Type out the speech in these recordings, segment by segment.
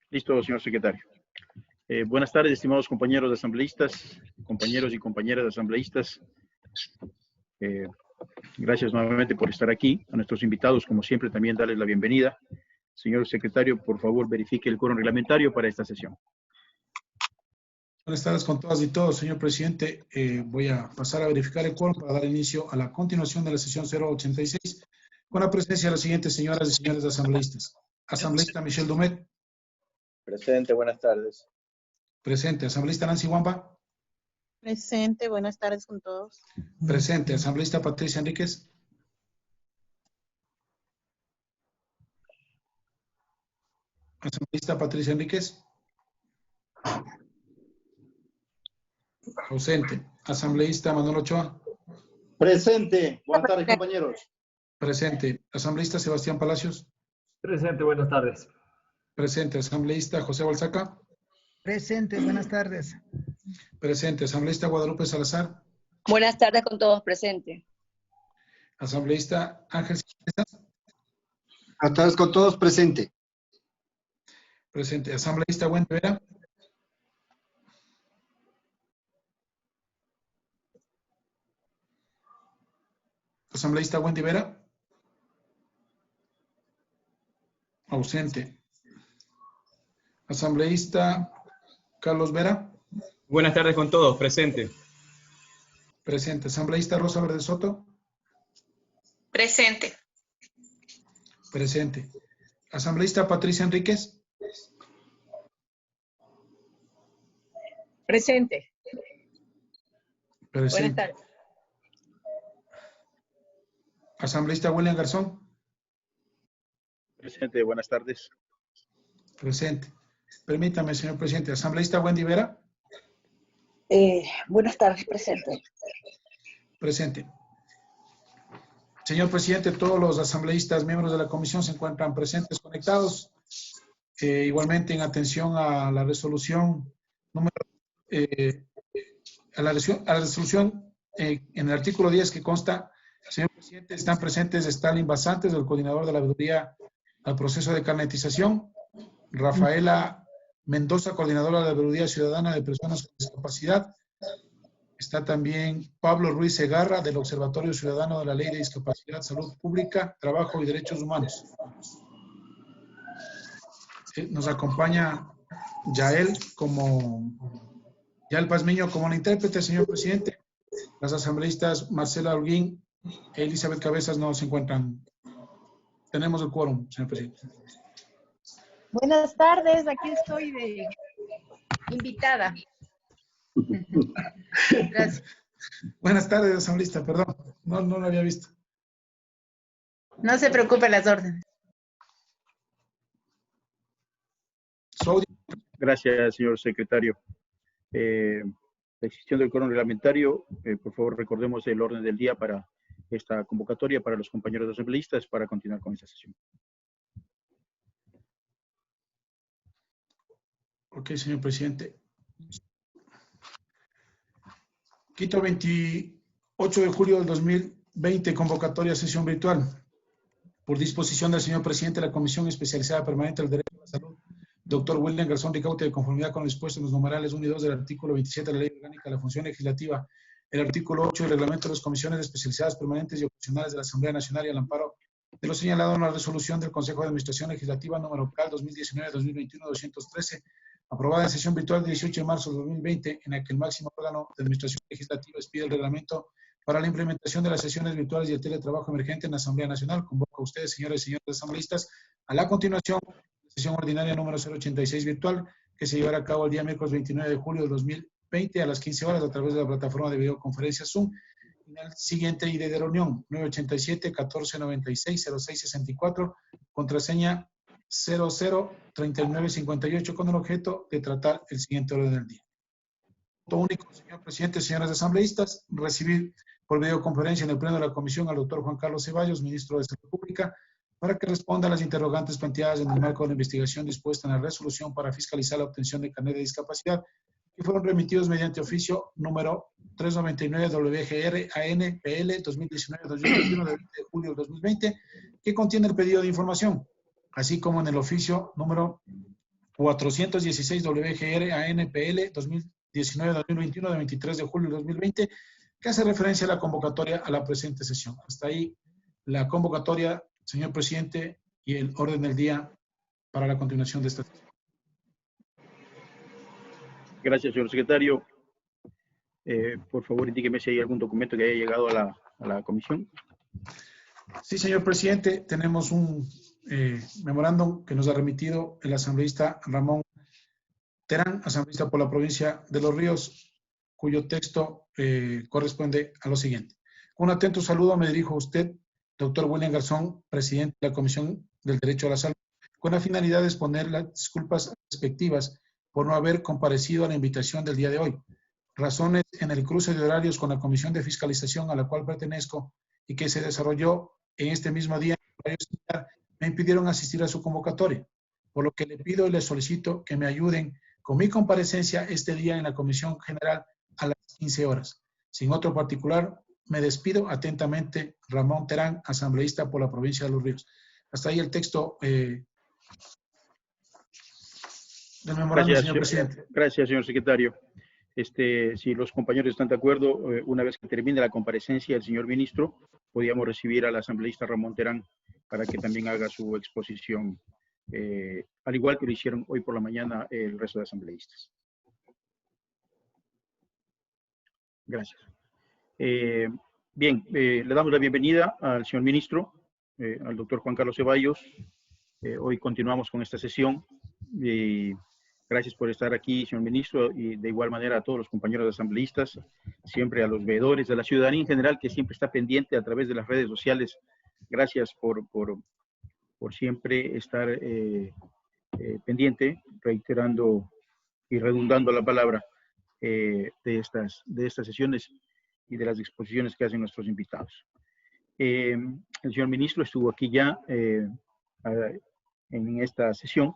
Listo, señor secretario. Buenas tardes, estimados compañeros asambleístas, compañeros y compañeras asambleístas. Gracias nuevamente por estar aquí. A nuestros invitados, como siempre, también darles la bienvenida. Señor secretario, por favor, verifique el quórum reglamentario para esta sesión. Buenas tardes con todas y todos, señor presidente. Voy a pasar a verificar el quórum para dar inicio a la continuación de la sesión 086 con la presencia de las siguientes señoras y señores asambleístas. Asambleísta Michelle Dumet. Presente, buenas tardes. Presente. Asambleísta Nancy Wamba. Presente, buenas tardes con todos. Presente. Asambleísta Patricia Enríquez. Asambleísta Patricia Enríquez. Ausente. Asambleísta Manuel Ochoa. Presente. Buenas tardes, compañeros. Presente. Asambleísta Sebastián Palacios. Presente, buenas tardes. Presente. Asambleísta José Balzaca. Presente, buenas tardes. Presente. Asambleísta Guadalupe Salazar. Buenas tardes con todos, presente. Asambleísta Ángel César. Buenas tardes con todos, presente. Presente. Asambleísta Wendy Vera. Asambleísta Wendy Vera. Ausente. Asambleísta Carlos Vera. Buenas tardes con todos, presente. Presente. Asambleísta Rosa Verde Soto. Presente. Presente. Asambleísta Patricia Enríquez. Presente. Buenas Presente. tardes. Asambleísta William Garzón. Presente, buenas tardes. Presente. Permítame, señor presidente. Asambleísta Wendy Vera. Buenas tardes, presente. Presente. Señor presidente, todos los asambleístas, miembros de la comisión se encuentran presentes, conectados. Igualmente en atención a la resolución número, a la resolución en el artículo 10 que consta, señor presidente, están presentes Stalin Basantes, el coordinador de la veeduría al proceso de carnetización, Rafaela Mendoza, coordinadora de la veeduría ciudadana de personas con discapacidad. Está también Pablo Ruiz Segarra, del Observatorio Ciudadano de la Ley de Discapacidad, Salud Pública, Trabajo y Derechos Humanos. Nos acompaña Yael Pazmiño como la intérprete, señor presidente. Las asambleístas Marcela Holguín e Elizabeth Cabezas no se encuentran. Tenemos el quórum, señor presidente. Buenas tardes, aquí estoy de invitada. Gracias. Buenas tardes, asambleísta, perdón, no lo había visto. No se preocupe, las órdenes. Gracias, señor secretario. La existión del quórum reglamentario, por favor, recordemos el orden del día para esta convocatoria para los compañeros asambleístas para continuar con esta sesión. Ok, señor presidente. Quito, 28 de julio del 2020, convocatoria a sesión virtual. Por disposición del señor presidente de la Comisión Especializada Permanente del Derecho a la Salud, doctor William Garzón Ricaute, de conformidad con lo dispuesto en los numerales 1 y 2 del artículo 27 de la Ley Orgánica de la Función Legislativa, el artículo 8 del Reglamento de las Comisiones Especializadas Permanentes y Ocasionales de la Asamblea Nacional y al amparo de lo señalado en la resolución del Consejo de Administración Legislativa número 2019-2021-213, aprobada en sesión virtual del 18 de marzo de 2020, en la que el máximo órgano de administración legislativa expide el reglamento para la implementación de las sesiones virtuales y el teletrabajo emergente en la Asamblea Nacional. Convoco a ustedes, señores y señores asambleístas, a la continuación de la sesión ordinaria número 086 virtual, que se llevará a cabo el día miércoles 29 de julio de 2020 a las 15 horas a través de la plataforma de videoconferencia Zoom. En el siguiente ID de reunión, 987-1496-0664, contraseña 003958, con el objeto de tratar el siguiente orden del día. Punto único, señor presidente, señores asambleístas, recibir por videoconferencia en el pleno de la comisión al doctor Juan Carlos Ceballos, ministro de Salud Pública, para que responda a las interrogantes planteadas en el marco de la investigación dispuesta en la resolución para fiscalizar la obtención de carnet de discapacidad, que fueron remitidos mediante oficio número 399-WGR-AN-PL 2019-2021 de 20 de julio de 2020, que contiene el pedido de información, así como en el oficio número 416 WGR ANPL 2019-2021 de 23 de julio de 2020, que hace referencia a la convocatoria a la presente sesión. Hasta ahí la convocatoria, señor presidente, y el orden del día para la continuación de esta sesión. Gracias, señor secretario. Por favor, indíqueme si hay algún documento que haya llegado a la comisión. Sí, señor presidente, tenemos un memorándum que nos ha remitido el asambleísta Ramón Terán, asambleísta por la provincia de Los Ríos, cuyo texto corresponde a lo siguiente. Con un atento saludo me dirijo a usted, doctor William Garzón, presidente de la Comisión del Derecho a la Salud, con la finalidad de exponer las disculpas respectivas por no haber comparecido a la invitación del día de hoy. Razones en el cruce de horarios con la Comisión de Fiscalización a la cual pertenezco y que se desarrolló en este mismo día me impidieron asistir a su convocatoria, por lo que le pido y le solicito que me ayuden con mi comparecencia este día en la Comisión General a las 15 horas. Sin otro particular, me despido atentamente, Ramón Terán, asambleísta por la provincia de Los Ríos. Hasta ahí el texto del memorándum, señor presidente. Gracias, señor secretario. Si los compañeros están de acuerdo, una vez que termine la comparecencia del señor ministro, podríamos recibir al asambleísta Ramón Terán para que también haga su exposición, al igual que lo hicieron hoy por la mañana el resto de asambleístas. Gracias. Bien, le damos la bienvenida al señor ministro, al doctor Juan Carlos Ceballos. Hoy continuamos con esta sesión. Gracias por estar aquí, señor ministro, y de igual manera a todos los compañeros asambleístas, siempre a los veedores, a la ciudadanía en general que siempre está pendiente a través de las redes sociales. Gracias por siempre estar pendiente, reiterando y redundando la palabra de estas sesiones y de las exposiciones que hacen nuestros invitados. El señor ministro estuvo aquí ya en esta sesión.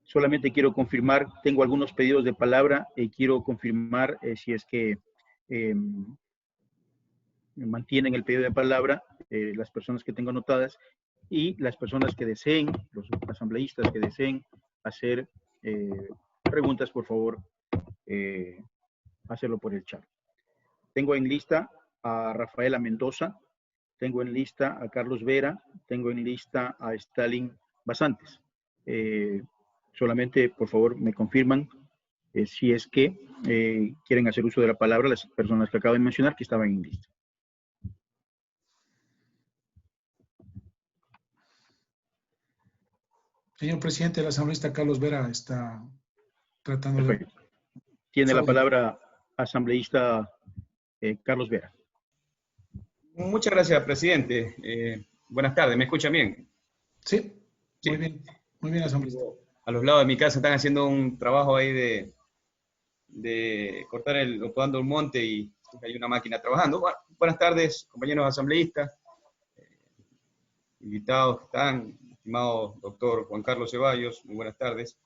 Solamente quiero confirmar, tengo algunos pedidos de palabra y quiero confirmar si es que mantienen el pedido de palabra las personas que tengo anotadas y las personas que deseen, los asambleístas que deseen hacer preguntas, por favor, hacerlo por el chat. Tengo en lista a Rafaela Mendoza, tengo en lista a Carlos Vera, tengo en lista a Stalin Basantes. Solamente, por favor, me confirman si es que quieren hacer uso de la palabra las personas que acabo de mencionar que estaban en lista. Señor presidente, el asambleísta Carlos Vera está tratando de... Tiene la palabra asambleísta Carlos Vera. Muchas gracias, presidente. Buenas tardes, ¿me escuchan bien? Sí, muy bien, asambleísta. A los lados de mi casa están haciendo un trabajo ahí de cortar podando el monte y hay una máquina trabajando. Bueno, buenas tardes, compañeros asambleístas, invitados que están, estimado doctor Juan Carlos Ceballos, muy buenas tardes.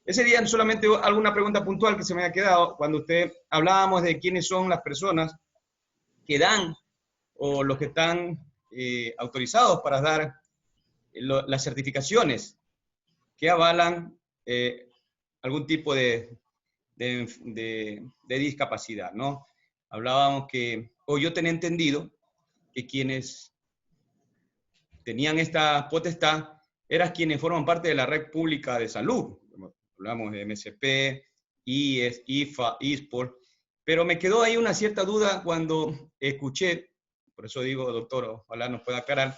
Ese día solamente alguna pregunta puntual que se me ha quedado cuando hablábamos de quiénes son las personas que dan o los que están autorizados para dar las certificaciones que avalan algún tipo de discapacidad, ¿no? Hablábamos o yo tenía entendido que quienes tenían esta potestad eran quienes forman parte de la red pública de salud. Hablamos de MSP, IES, IFA, ISPOR, pero me quedó ahí una cierta duda cuando escuché, por eso digo, doctor, ojalá nos pueda aclarar,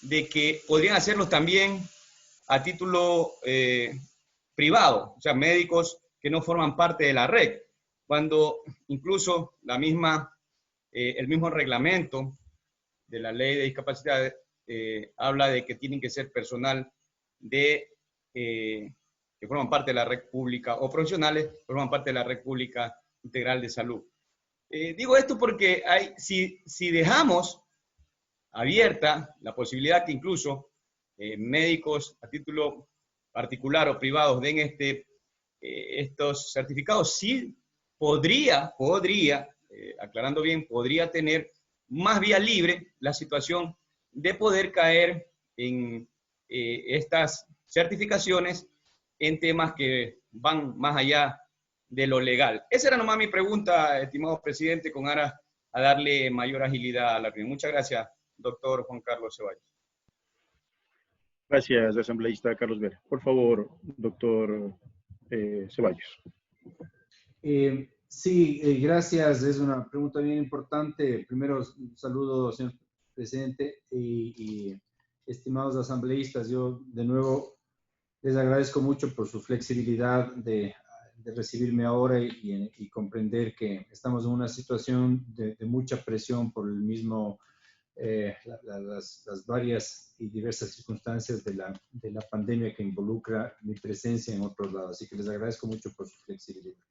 de que podrían hacerlo también a título privado, o sea, médicos que no forman parte de la red, cuando incluso el mismo reglamento de la ley de discapacidad habla de que tienen que ser personal que forman parte de la red pública o profesionales que forman parte de la red pública integral de salud. Digo esto porque si dejamos abierta la posibilidad que incluso médicos a título particular o privados den estos certificados, sí podría, aclarando bien, podría tener más vía libre la situación de poder caer en estas certificaciones en temas que van más allá de lo legal. Esa era nomás mi pregunta, estimado presidente, con aras a darle mayor agilidad a la reunión. Muchas gracias, doctor Juan Carlos Ceballos. Gracias, asambleísta Carlos Vera. Por favor, doctor Ceballos. Sí, gracias. Es una pregunta bien importante. Primero, un saludo, señor presidente y estimados asambleístas. Yo, de nuevo, les agradezco mucho por su flexibilidad de recibirme ahora y comprender que estamos en una situación de mucha presión por el mismo, las varias y diversas circunstancias de la pandemia que involucra mi presencia en otros lados. Así que les agradezco mucho por su flexibilidad.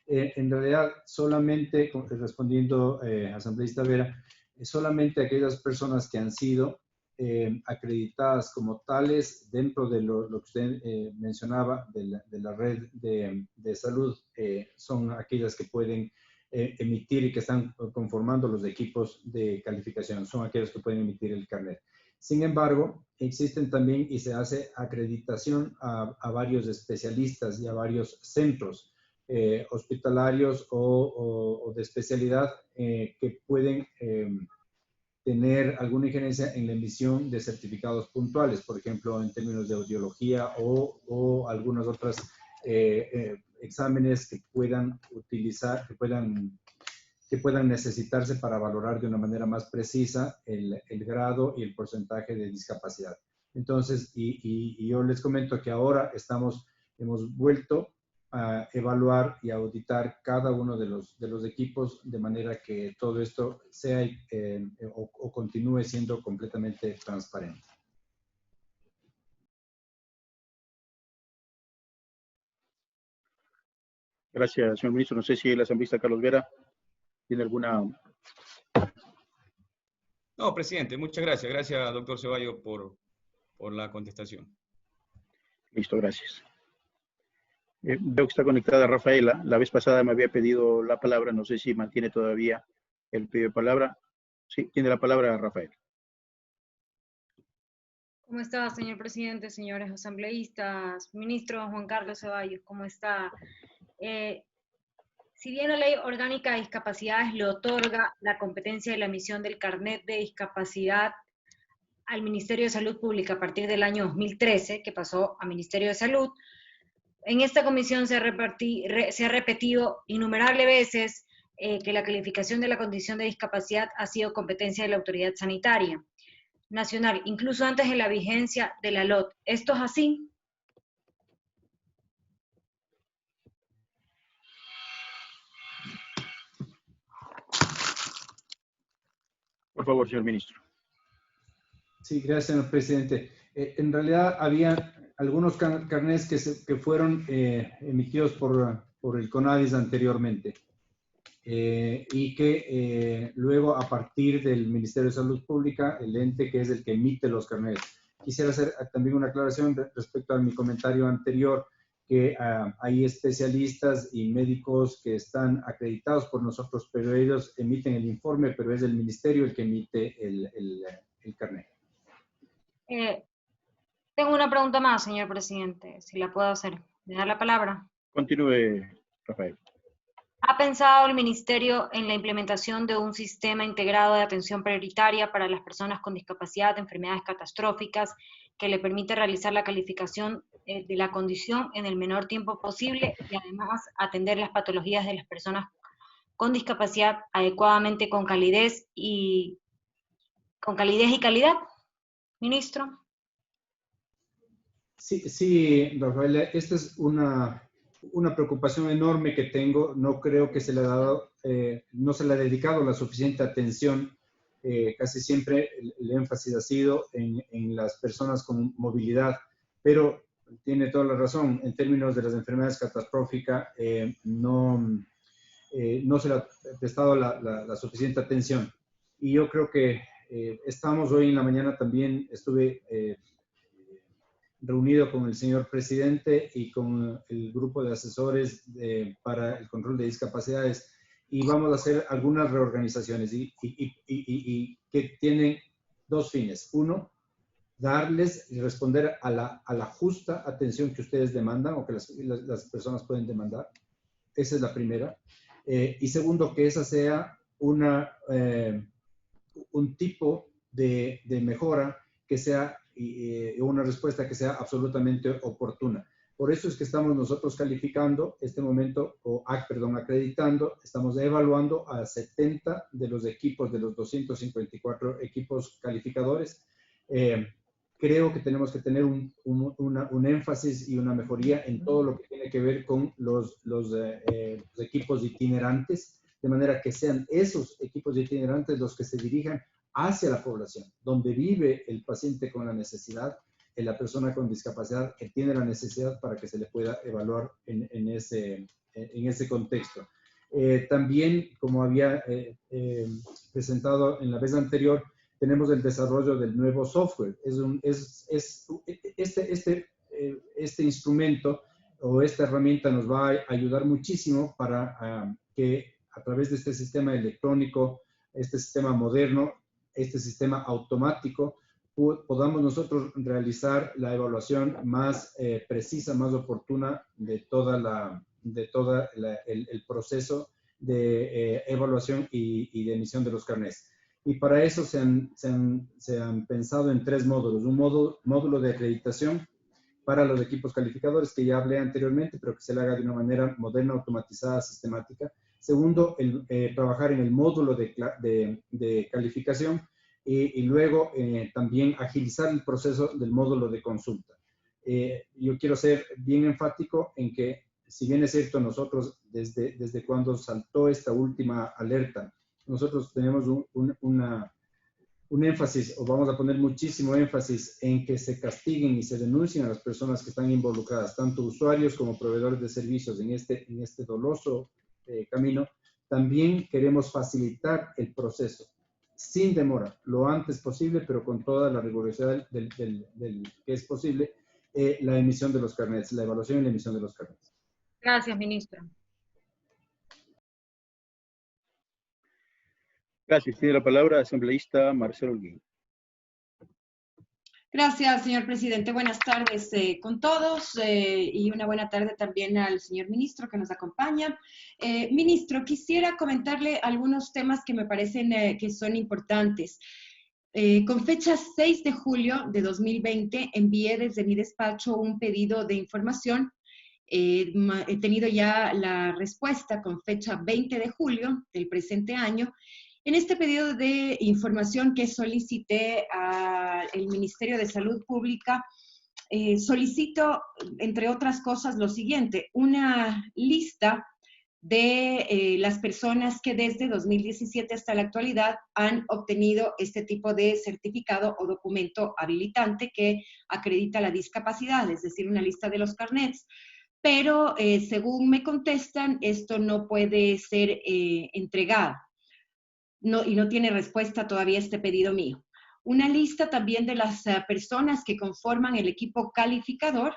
En realidad, solamente, respondiendo asambleísta Vera, solamente aquellas personas que han sido acreditadas como tales dentro de lo que usted mencionaba de la red de salud son aquellas que pueden emitir y que están conformando los equipos de calificación, son aquellos que pueden emitir el carnet. Sin embargo, existen también y se hace acreditación a varios especialistas y a varios centros hospitalarios o de especialidad que pueden tener alguna injerencia en la emisión de certificados puntuales, por ejemplo, en términos de audiología o algunas otras exámenes que puedan utilizar, que puedan necesitarse para valorar de una manera más precisa el grado y el porcentaje de discapacidad. Entonces, y yo les comento que ahora hemos vuelto a evaluar y auditar cada uno de los equipos de manera que todo esto sea o continúe siendo completamente transparente. Gracias, señor ministro. No sé si el asambleísta Carlos Vera tiene alguna... No, presidente, muchas gracias. Gracias, doctor Ceballos, por la contestación. Listo, gracias. Veo que está conectada Rafaela. La vez pasada me había pedido la palabra. No sé si mantiene todavía el pedido de palabra. Sí, tiene la palabra Rafaela. ¿Cómo está, señor presidente, señores asambleístas? Ministro Juan Carlos Ceballos, ¿cómo está? Si bien la Ley Orgánica de Discapacidades le otorga la competencia de la emisión del carnet de discapacidad al Ministerio de Salud Pública a partir del año 2013, que pasó a Ministerio de Salud, en esta comisión se ha repetido innumerables veces que la calificación de la condición de discapacidad ha sido competencia de la autoridad sanitaria nacional, incluso antes de la vigencia de la LOT. ¿Esto es así? Por favor, señor ministro. Sí, gracias, señor presidente. En realidad había algunos carnets que fueron emitidos por el CONADIS anteriormente y que luego a partir del Ministerio de Salud Pública, el ente que es el que emite los carnets. Quisiera hacer también una aclaración respecto a mi comentario anterior, que hay especialistas y médicos que están acreditados por nosotros, pero ellos emiten el informe, pero es el ministerio el que emite el carnet. Tengo una pregunta más, señor presidente, si la puedo hacer. ¿Me da la palabra? Continúe, Rafael. ¿Ha pensado el ministerio en la implementación de un sistema integrado de atención prioritaria para las personas con discapacidad de enfermedades catastróficas que le permite realizar la calificación de la condición en el menor tiempo posible y además atender las patologías de las personas con discapacidad adecuadamente con calidez y calidad, ministro? Sí, Rafael, esta es una preocupación enorme que tengo. No creo que se le ha dado, no se le ha dedicado la suficiente atención. Casi siempre el énfasis ha sido en las personas con movilidad, pero tiene toda la razón. En términos de las enfermedades catastróficas, no se le ha prestado la suficiente atención. Y yo creo que estamos hoy en la mañana también, estuve reunido con el señor presidente y con el grupo de asesores para el control de discapacidades y vamos a hacer algunas reorganizaciones y que tienen dos fines. Uno, darles y responder a la justa atención que ustedes demandan o que las personas pueden demandar. Esa es la primera. Y segundo, que esa sea un tipo de mejora que sea una respuesta que sea absolutamente oportuna. Por eso es que estamos nosotros calificando este momento, acreditando, estamos evaluando a 70 de los equipos, de los 254 equipos calificadores. Creo que tenemos que tener un énfasis y una mejoría en todo lo que tiene que ver con los equipos itinerantes, de manera que sean esos equipos itinerantes los que se dirijan hacia la población, donde vive el paciente con la necesidad, la persona con discapacidad que tiene la necesidad para que se le pueda evaluar en ese contexto. También, como había presentado en la vez anterior, tenemos el desarrollo del nuevo software. Este instrumento o esta herramienta nos va a ayudar muchísimo para que a través de este sistema electrónico, este sistema moderno, este sistema automático, podamos nosotros realizar la evaluación más precisa, más oportuna de todo el proceso de evaluación y de emisión de los carnets. Y para eso se han pensado en 3 módulos. Un módulo de acreditación para los equipos calificadores, que ya hablé anteriormente, pero que se le haga de una manera moderna, automatizada, sistemática. Segundo, trabajar en el módulo de calificación y luego también agilizar el proceso del módulo de consulta. Yo quiero ser bien enfático en que, si bien es cierto, nosotros desde cuando saltó esta última alerta, nosotros tenemos un énfasis, o vamos a poner muchísimo énfasis en que se castiguen y se denuncien a las personas que están involucradas, tanto usuarios como proveedores de servicios en este doloso camino. También queremos facilitar el proceso sin demora, lo antes posible, pero con toda la rigurosidad que es posible, la emisión de los carnets, la evaluación y la emisión de los carnets. Gracias, ministro. Gracias. Tiene la palabra el asambleísta Marcelo Holguín. Gracias, señor presidente. Buenas tardes con todos y una buena tarde también al señor ministro que nos acompaña. Ministro, quisiera comentarle algunos temas que me parecen que son importantes. Con fecha 6 de julio de 2020 envié desde mi despacho un pedido de información. He tenido ya la respuesta con fecha 20 de julio del presente año. En este pedido de información que solicité al Ministerio de Salud Pública, solicito, entre otras cosas, lo siguiente: una lista de las personas que desde 2017 hasta la actualidad han obtenido este tipo de certificado o documento habilitante que acredita la discapacidad, es decir, una lista de los carnets. Pero, según me contestan, esto no puede ser entregado. Y no tiene respuesta todavía este pedido mío. Una lista también de las personas que conforman el equipo calificador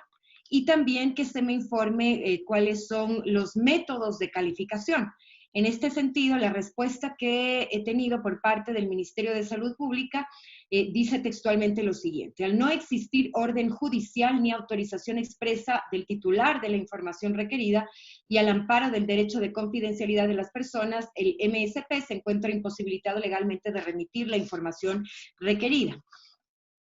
y también que se me informe cuáles son los métodos de calificación. En este sentido, la respuesta que he tenido por parte del Ministerio de Salud Pública dice textualmente lo siguiente: al no existir orden judicial ni autorización expresa del titular de la información requerida y al amparo del derecho de confidencialidad de las personas, el MSP se encuentra imposibilitado legalmente de remitir la información requerida.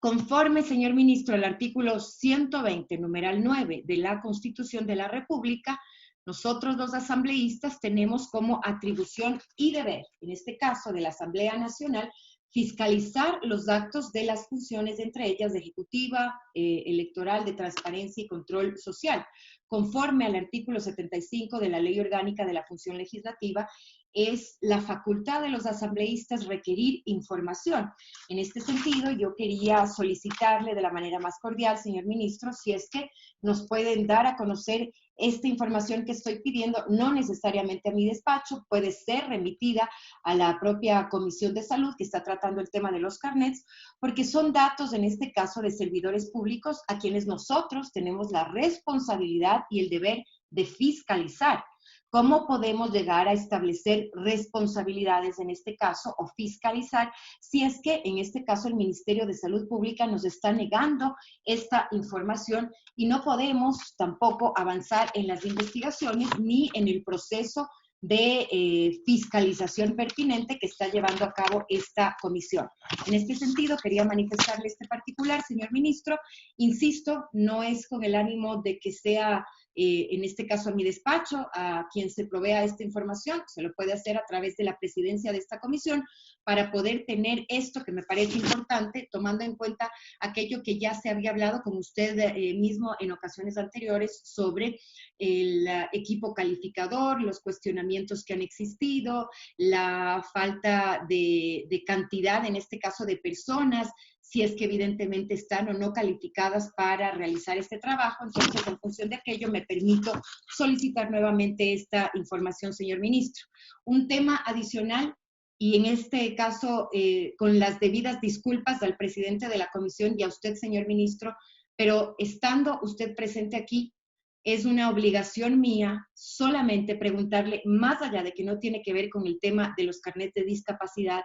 Conforme, señor ministro, al artículo 120, numeral 9 de la Constitución de la República, nosotros los asambleístas tenemos como atribución y deber, en este caso de la Asamblea Nacional, fiscalizar los actos de las funciones, entre ellas de ejecutiva, electoral, de transparencia y control social. Conforme al artículo 75 de la Ley Orgánica de la Función Legislativa, es la facultad de los asambleístas requerir información. En este sentido, yo quería solicitarle de la manera más cordial, señor ministro, si es que nos pueden dar a conocer esta información que estoy pidiendo, no necesariamente a mi despacho, puede ser remitida a la propia Comisión de Salud que está tratando el tema de los carnets, porque son datos, en este caso, de servidores públicos a quienes nosotros tenemos la responsabilidad y el deber de fiscalizar. ¿Cómo podemos llegar a establecer responsabilidades en este caso o fiscalizar si es que en este caso el Ministerio de Salud Pública nos está negando esta información y no podemos tampoco avanzar en las investigaciones ni en el proceso de fiscalización pertinente que está llevando a cabo esta comisión? En este sentido, quería manifestarle este particular, señor ministro. Insisto, no es con el ánimo de que sea, en este caso, a mi despacho, a quien se provea esta información, se lo puede hacer a través de la presidencia de esta comisión, para poder tener esto que me parece importante, tomando en cuenta aquello que ya se había hablado con usted mismo en ocasiones anteriores sobre el equipo calificador, los cuestionamientos que han existido, la falta de cantidad, en este caso, de personas, si es que evidentemente están o no calificadas para realizar este trabajo. Entonces, en función de aquello, me permito solicitar nuevamente esta información, señor ministro. Un tema adicional, y en este caso, con las debidas disculpas al presidente de la comisión y a usted, señor ministro, pero estando usted presente aquí, es una obligación mía solamente preguntarle, más allá de que no tiene que ver con el tema de los carnets de discapacidad,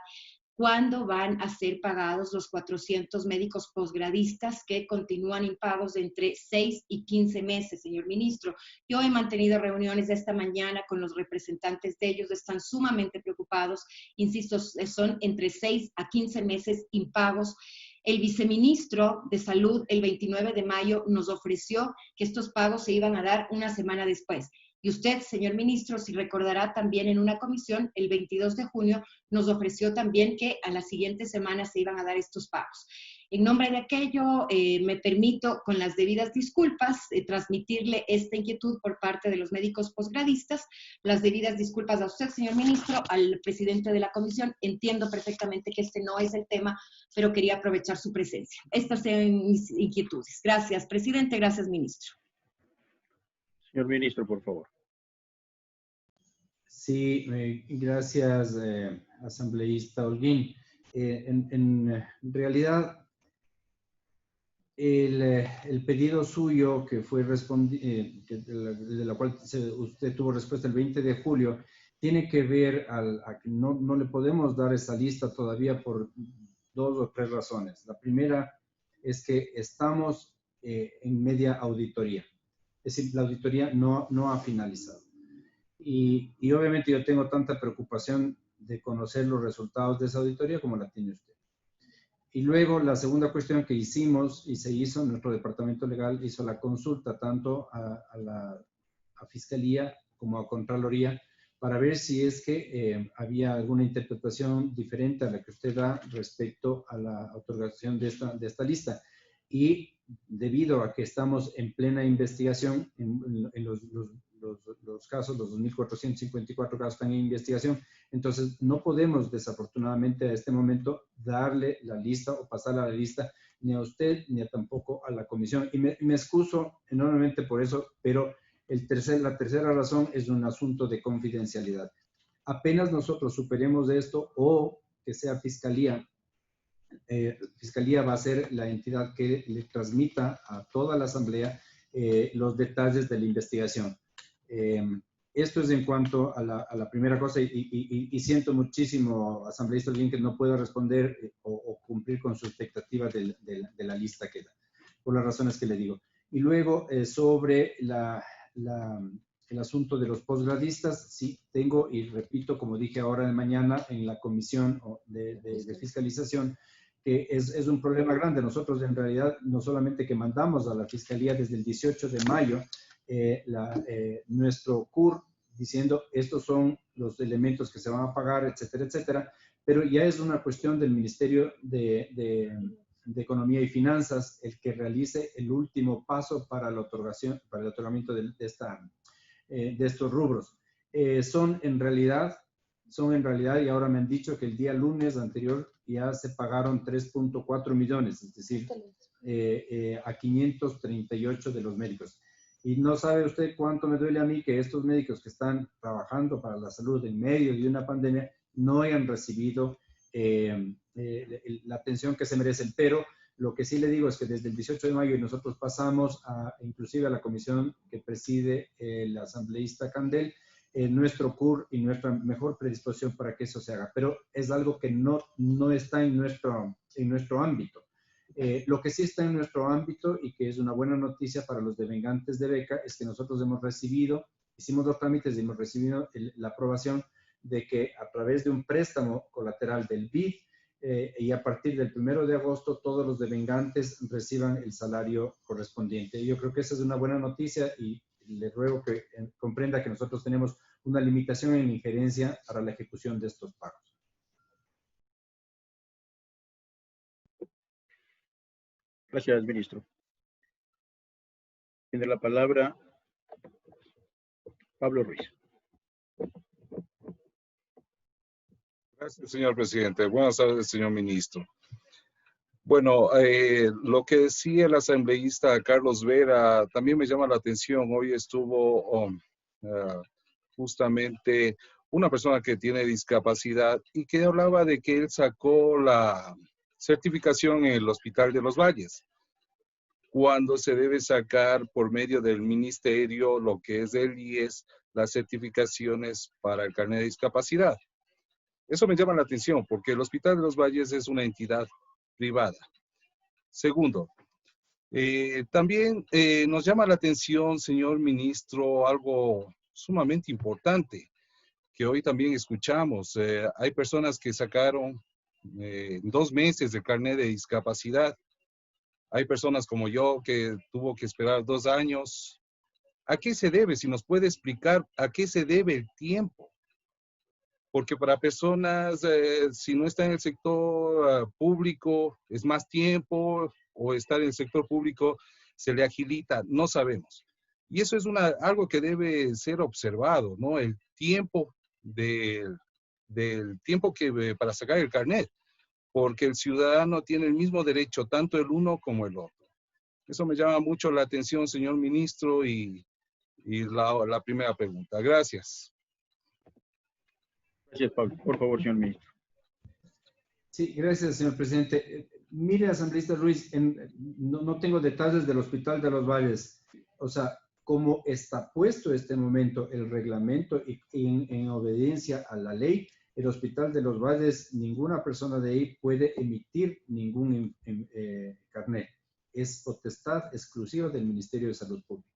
¿cuándo van a ser pagados los 400 médicos posgradistas que continúan impagos de entre 6 y 15 meses, señor ministro? Yo he mantenido reuniones esta mañana con los representantes de ellos, están sumamente preocupados, insisto, son entre 6 a 15 meses impagos. El viceministro de Salud el 29 de mayo nos ofreció que estos pagos se iban a dar una semana después. Y usted, señor ministro, si recordará, también en una comisión, el 22 de junio, nos ofreció también que a la siguiente semana se iban a dar estos pagos. En nombre de aquello, me permito, con las debidas disculpas, transmitirle esta inquietud por parte de los médicos posgradistas. Las debidas disculpas a usted, señor ministro, al presidente de la comisión. Entiendo perfectamente que este no es el tema, pero quería aprovechar su presencia. Estas son mis inquietudes. Gracias, presidente. Gracias, ministro. Señor ministro, por favor. Sí, gracias, asambleísta Holguín. En realidad, el pedido suyo que fue de la cual usted tuvo respuesta el 20 de julio, tiene que ver a que no le podemos dar esa lista todavía por 2 o 3 razones. La primera es que estamos en media auditoría. Es decir, la auditoría no ha finalizado. Y obviamente yo tengo tanta preocupación de conocer los resultados de esa auditoría como la tiene usted. Y luego la segunda cuestión que hicimos y se hizo, nuestro departamento legal hizo la consulta tanto a Fiscalía como a Contraloría para ver si es que había alguna interpretación diferente a la que usted da respecto a la otorgación de esta lista. Y debido a que estamos en plena investigación, en los casos, los 2.454 casos están en investigación, entonces no podemos desafortunadamente a este momento darle la lista o pasar a la lista ni a usted ni tampoco a la comisión. Y me excuso enormemente por eso, pero la tercera razón es un asunto de confidencialidad. Apenas nosotros superemos esto o que sea Fiscalía, Fiscalía va a ser la entidad que le transmita a toda la Asamblea los detalles de la investigación. Esto es en cuanto a la primera cosa y siento muchísimo, asambleísta, bien que no pueda responder o cumplir con su expectativa de la lista que da, por las razones que le digo. Y luego, sobre el asunto de los posgradistas, sí, tengo y repito, como dije ahora de mañana en la comisión de fiscalización, que es un problema grande. Nosotros en realidad no solamente que mandamos a la Fiscalía desde el 18 de mayo nuestro CUR diciendo estos son los elementos que se van a pagar, etcétera, etcétera, pero ya es una cuestión del Ministerio de Economía y Finanzas el que realice el último paso para la otorgación, para el otorgamiento de estos rubros. Son en realidad, y ahora me han dicho que el día lunes anterior ya se pagaron 3.4 millones, es decir, a 538 de los médicos. Y no sabe usted cuánto me duele a mí que estos médicos que están trabajando para la salud en medio de una pandemia no hayan recibido la atención que se merecen. Pero lo que sí le digo es que desde el 18 de mayo nosotros pasamos inclusive a la comisión que preside el asambleísta Candel, nuestro CUR y nuestra mejor predisposición para que eso se haga. Pero es algo que no está en nuestro ámbito. Lo que sí está en nuestro ámbito y que es una buena noticia para los devengantes de beca es que nosotros hicimos los trámites y hemos recibido la aprobación de que a través de un préstamo colateral del BID y a partir del 1 de agosto todos los devengantes reciban el salario correspondiente. Yo creo que esa es una buena noticia y le ruego que comprenda que nosotros tenemos una limitación en injerencia para la ejecución de estos pagos. Gracias, ministro. Tiene la palabra Pablo Ruiz. Gracias, señor presidente. Buenas tardes, señor ministro. Bueno, lo que decía el asambleísta Carlos Vera también me llama la atención. Hoy estuvo justamente una persona que tiene discapacidad y que hablaba de que él sacó la certificación en el Hospital de los Valles, cuando se debe sacar por medio del ministerio lo que es el IES, las certificaciones para el carnet de discapacidad. Eso me llama la atención porque el Hospital de los Valles es una entidad privada. Segundo, también nos llama la atención, señor ministro, algo sumamente importante que hoy también escuchamos. Hay personas que sacaron 2 meses de carnet de discapacidad. Hay personas como yo que tuvo que esperar 2 años. ¿A qué se debe? Si nos puede explicar a qué se debe el tiempo. Porque para personas, si no está en el sector público, es más tiempo, o estar en el sector público se le agilita, no sabemos. Y eso es algo que debe ser observado, ¿no? El tiempo del tiempo para sacar el carnet, porque el ciudadano tiene el mismo derecho, tanto el uno como el otro. Eso me llama mucho la atención, señor ministro, y la primera pregunta. Gracias. Gracias, Pablo. Por favor, señor ministro. Sí, gracias, señor presidente. Mire, asambleísta Ruiz, no tengo detalles del Hospital de los Valles. O sea, cómo está puesto en este momento el reglamento y en obediencia a la ley, el Hospital de los Valles, ninguna persona de ahí puede emitir ningún carnet. Es potestad exclusiva del Ministerio de Salud Pública.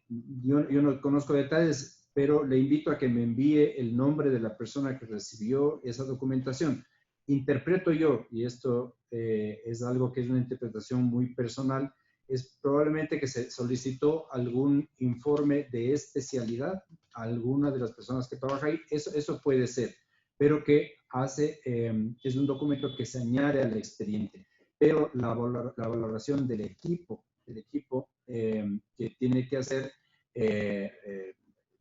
Yo no conozco detalles, pero le invito a que me envíe el nombre de la persona que recibió esa documentación. Interpreto yo, y esto es algo que es una interpretación muy personal, es probablemente que se solicitó algún informe de especialidad a alguna de las personas que trabaja ahí. Eso puede ser, pero que es un documento que se añade al expediente. Pero la valoración del equipo que tiene que hacer,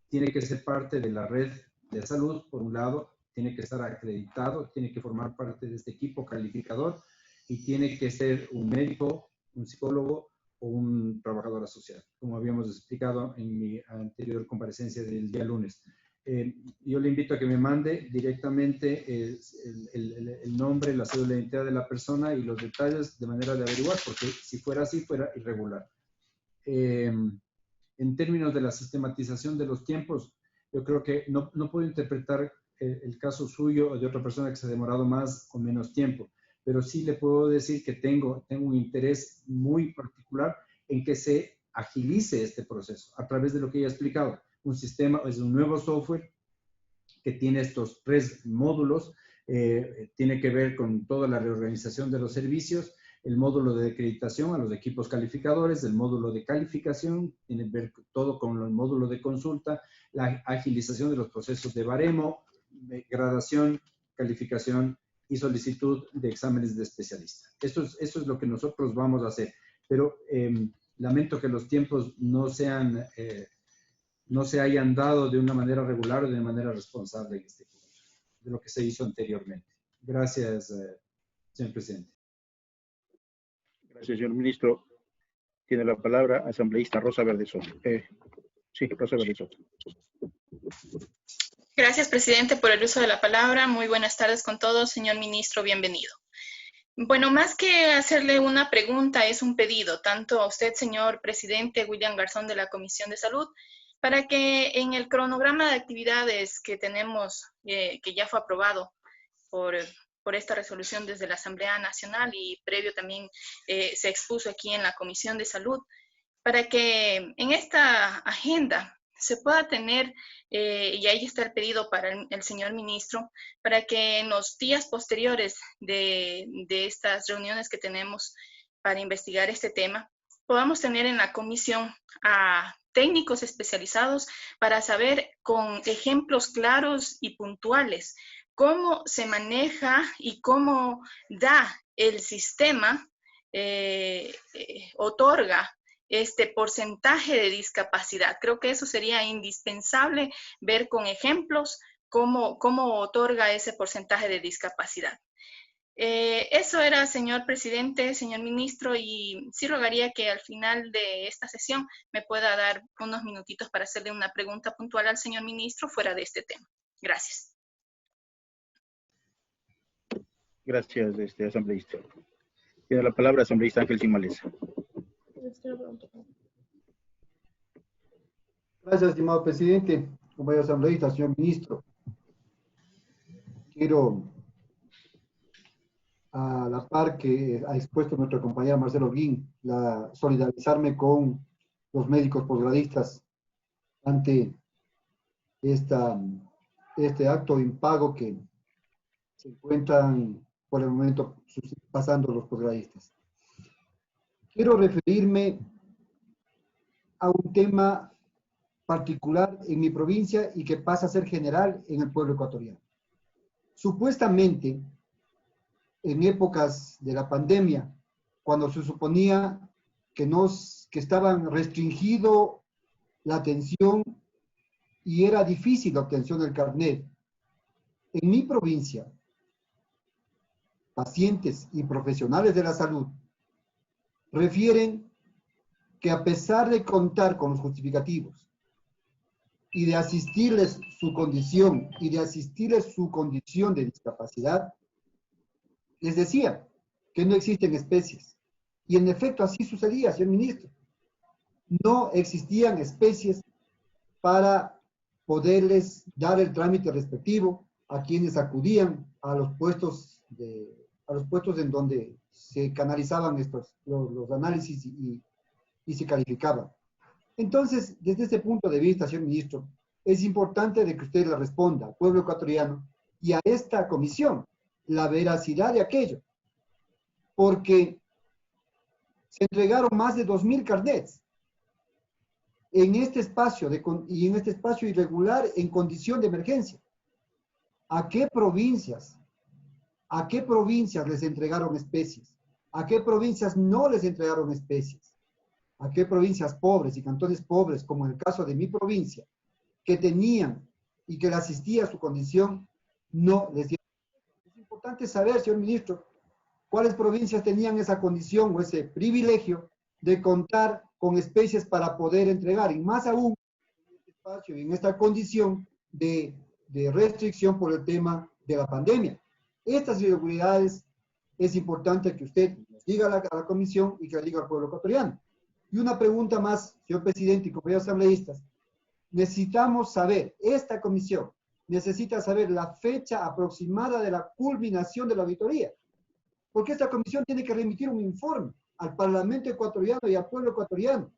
tiene que ser parte de la red de salud, por un lado, tiene que estar acreditado, tiene que formar parte de este equipo calificador y tiene que ser un médico, un psicólogo o un trabajador asociado, como habíamos explicado en mi anterior comparecencia del día lunes. Yo le invito a que me mande directamente el nombre, la cédula de identidad de la persona y los detalles de manera de averiguar, porque si fuera así, fuera irregular. En términos de la sistematización de los tiempos, yo creo que no puedo interpretar el caso suyo o de otra persona que se ha demorado más o menos tiempo, pero sí le puedo decir que tengo un interés muy particular en que se agilice este proceso a través de lo que ya he explicado. Un sistema, es un nuevo software que tiene estos 3 módulos, tiene que ver con toda la reorganización de los servicios, el módulo de acreditación a los equipos calificadores, el módulo de calificación, tiene que ver todo con el módulo de consulta, la agilización de los procesos de baremo, de gradación, calificación y solicitud de exámenes de especialista. Eso es lo que nosotros vamos a hacer, pero lamento que los tiempos no se hayan dado de una manera regular o de una manera responsable en este punto, de lo que se hizo anteriormente. Gracias, señor presidente. Gracias, señor ministro. Tiene la palabra asambleísta Rosa Verdesoto. Sí, Rosa Verdesoto. Gracias, presidente, por el uso de la palabra. Muy buenas tardes con todos. Señor ministro, bienvenido. Bueno, más que hacerle una pregunta, es un pedido, tanto a usted, señor presidente William Garzón de la Comisión de Salud, para que en el cronograma de actividades que tenemos, que ya fue aprobado por esta resolución desde la Asamblea Nacional y previo también se expuso aquí en la Comisión de Salud, para que en esta agenda se pueda tener, y ahí está el pedido para el señor ministro, para que en los días posteriores de estas reuniones que tenemos para investigar este tema, podamos tener en la comisión a técnicos especializados para saber con ejemplos claros y puntuales cómo se maneja y cómo da el sistema, otorga este porcentaje de discapacidad. Creo que eso sería indispensable ver con ejemplos cómo otorga ese porcentaje de discapacidad. Eso era, señor presidente, señor ministro, y sí rogaría que al final de esta sesión me pueda dar unos minutitos para hacerle una pregunta puntual al señor ministro fuera de este tema. Gracias. Gracias, asambleísta. Tiene la palabra asambleísta Ángel Simalesa. Gracias, estimado presidente, compañero asambleísta, señor ministro. Quiero, a la par que ha expuesto nuestro compañero Marcelo Guín, solidarizarme con los médicos posgradistas ante este acto impago que se encuentran por el momento pasando los posgradistas. Quiero referirme a un tema particular en mi provincia y que pasa a ser general en el pueblo ecuatoriano. Supuestamente, en épocas de la pandemia, cuando se suponía que estaban restringido la atención y era difícil la obtención del carnet, en mi provincia, pacientes y profesionales de la salud refieren que a pesar de contar con los justificativos y de asistirles su condición de discapacidad, les decía que no existen especies. Y en efecto así sucedía, señor ministro. No existían especies para poderles dar el trámite respectivo a quienes acudían a los puestos en donde se canalizaban los análisis y se calificaban. Entonces, desde ese punto de vista, señor ministro, es importante de que usted le responda al pueblo ecuatoriano y a esta comisión la veracidad de aquello, porque se entregaron más de 2.000 carnets en este espacio irregular en condición de emergencia. ¿A qué provincias les entregaron especies? ¿A qué provincias no les entregaron especies? ¿A qué provincias pobres y cantones pobres, como en el caso de mi provincia, que tenían y que le asistía a su condición, no les dieron? Es importante saber, señor ministro, cuáles provincias tenían esa condición o ese privilegio de contar con especies para poder entregar, y más aún en este espacio y en esta condición de restricción por el tema de la pandemia. Estas irregularidades es importante que usted nos diga a la comisión y que le diga al pueblo ecuatoriano. Y una pregunta más, señor presidente y compañeros asambleístas. Necesitamos saber, esta comisión necesita saber la fecha aproximada de la culminación de la auditoría. Porque esta comisión tiene que remitir un informe al Parlamento ecuatoriano y al pueblo ecuatoriano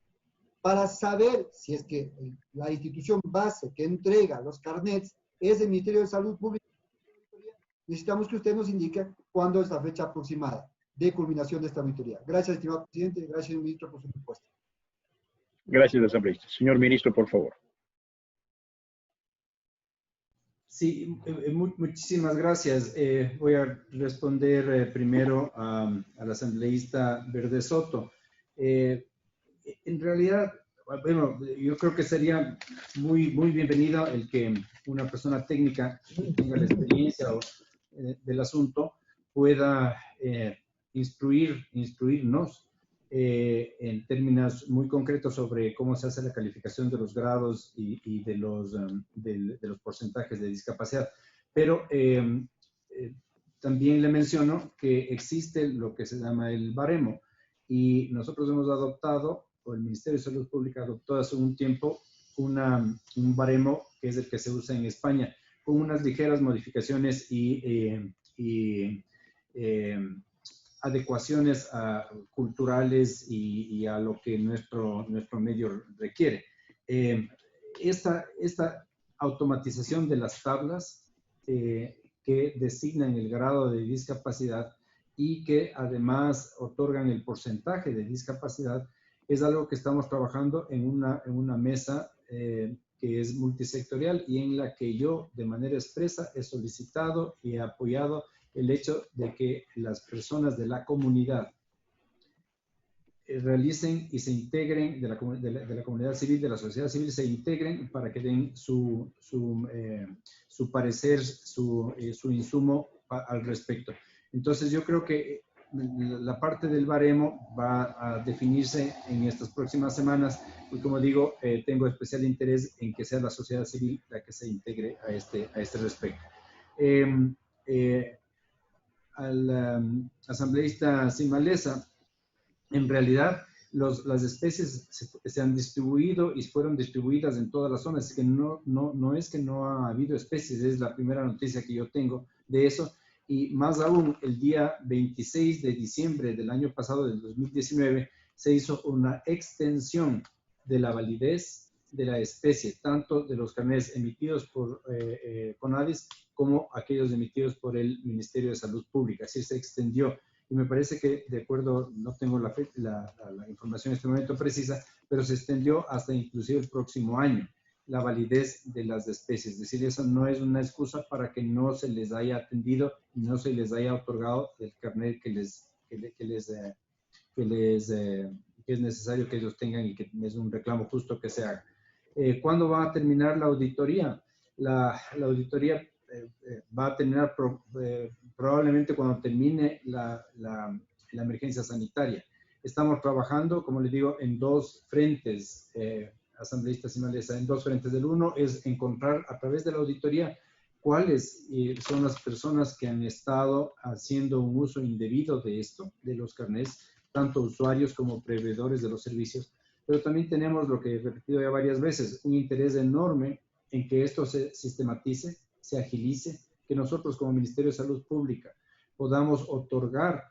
para saber si es que la institución base que entrega los carnets es el Ministerio de Salud Pública. Necesitamos que usted nos indique cuándo es la fecha aproximada de culminación de esta auditoría. Gracias, estimado presidente. Gracias, ministro, por su respuesta. Gracias, asambleísta. Señor ministro, por favor. Sí, muchísimas gracias. Voy a responder primero al asambleísta Verde Soto. En realidad, bueno, yo creo que sería muy bienvenido el que una persona técnica que tenga la experiencia del asunto pueda instruirnos en términos muy concretos sobre cómo se hace la calificación de los grados y de los porcentajes de discapacidad. Pero también le menciono que existe lo que se llama el baremo, y nosotros hemos adoptado, o el Ministerio de Salud Pública adoptó hace un tiempo, un baremo que es el que se usa en España, con unas ligeras modificaciones y adecuaciones culturales y a lo que nuestro medio requiere. Esta automatización de las tablas que designan el grado de discapacidad y que además otorgan el porcentaje de discapacidad es algo que estamos trabajando en una mesa que es multisectorial y en la que yo de manera expresa he solicitado y he apoyado el hecho de que las personas de la comunidad realicen y se integren, de la comunidad civil, de la sociedad civil, se integren para que den su parecer, su insumo al respecto. Entonces yo creo que la parte del baremo va a definirse en estas próximas semanas y como digo, tengo especial interés en que sea la sociedad civil la que se integre a este respecto. Al asambleísta Simalesa, en realidad las especies se han distribuido y fueron distribuidas en todas las zonas. Es que no es que no ha habido especies, es la primera noticia que yo tengo de eso. Y más aún, el día 26 de diciembre del año pasado, del 2019, se hizo una extensión de la validez de la especie, tanto de los carnets emitidos por CONADIS como aquellos emitidos por el Ministerio de Salud Pública. Así se extendió. Y me parece que, de acuerdo, no tengo la información en este momento precisa, pero se extendió hasta inclusive el próximo año la validez de las especies. Es decir, eso no es una excusa para que no se les haya atendido y no se les haya otorgado el carnet que es necesario que ellos tengan y que es un reclamo justo que se haga. ¿Cuándo va a terminar la auditoría? La auditoría va a terminar probablemente cuando termine la emergencia sanitaria. Estamos trabajando, como les digo, en dos frentes, asambleísta Simalesa, en dos frentes. El uno es encontrar a través de la auditoría cuáles son las personas que han estado haciendo un uso indebido de esto, de los carnets, tanto usuarios como proveedores de los servicios. Pero también tenemos, lo que he repetido ya varias veces, un interés enorme en que esto se sistematice, se agilice, que nosotros como Ministerio de Salud Pública podamos otorgar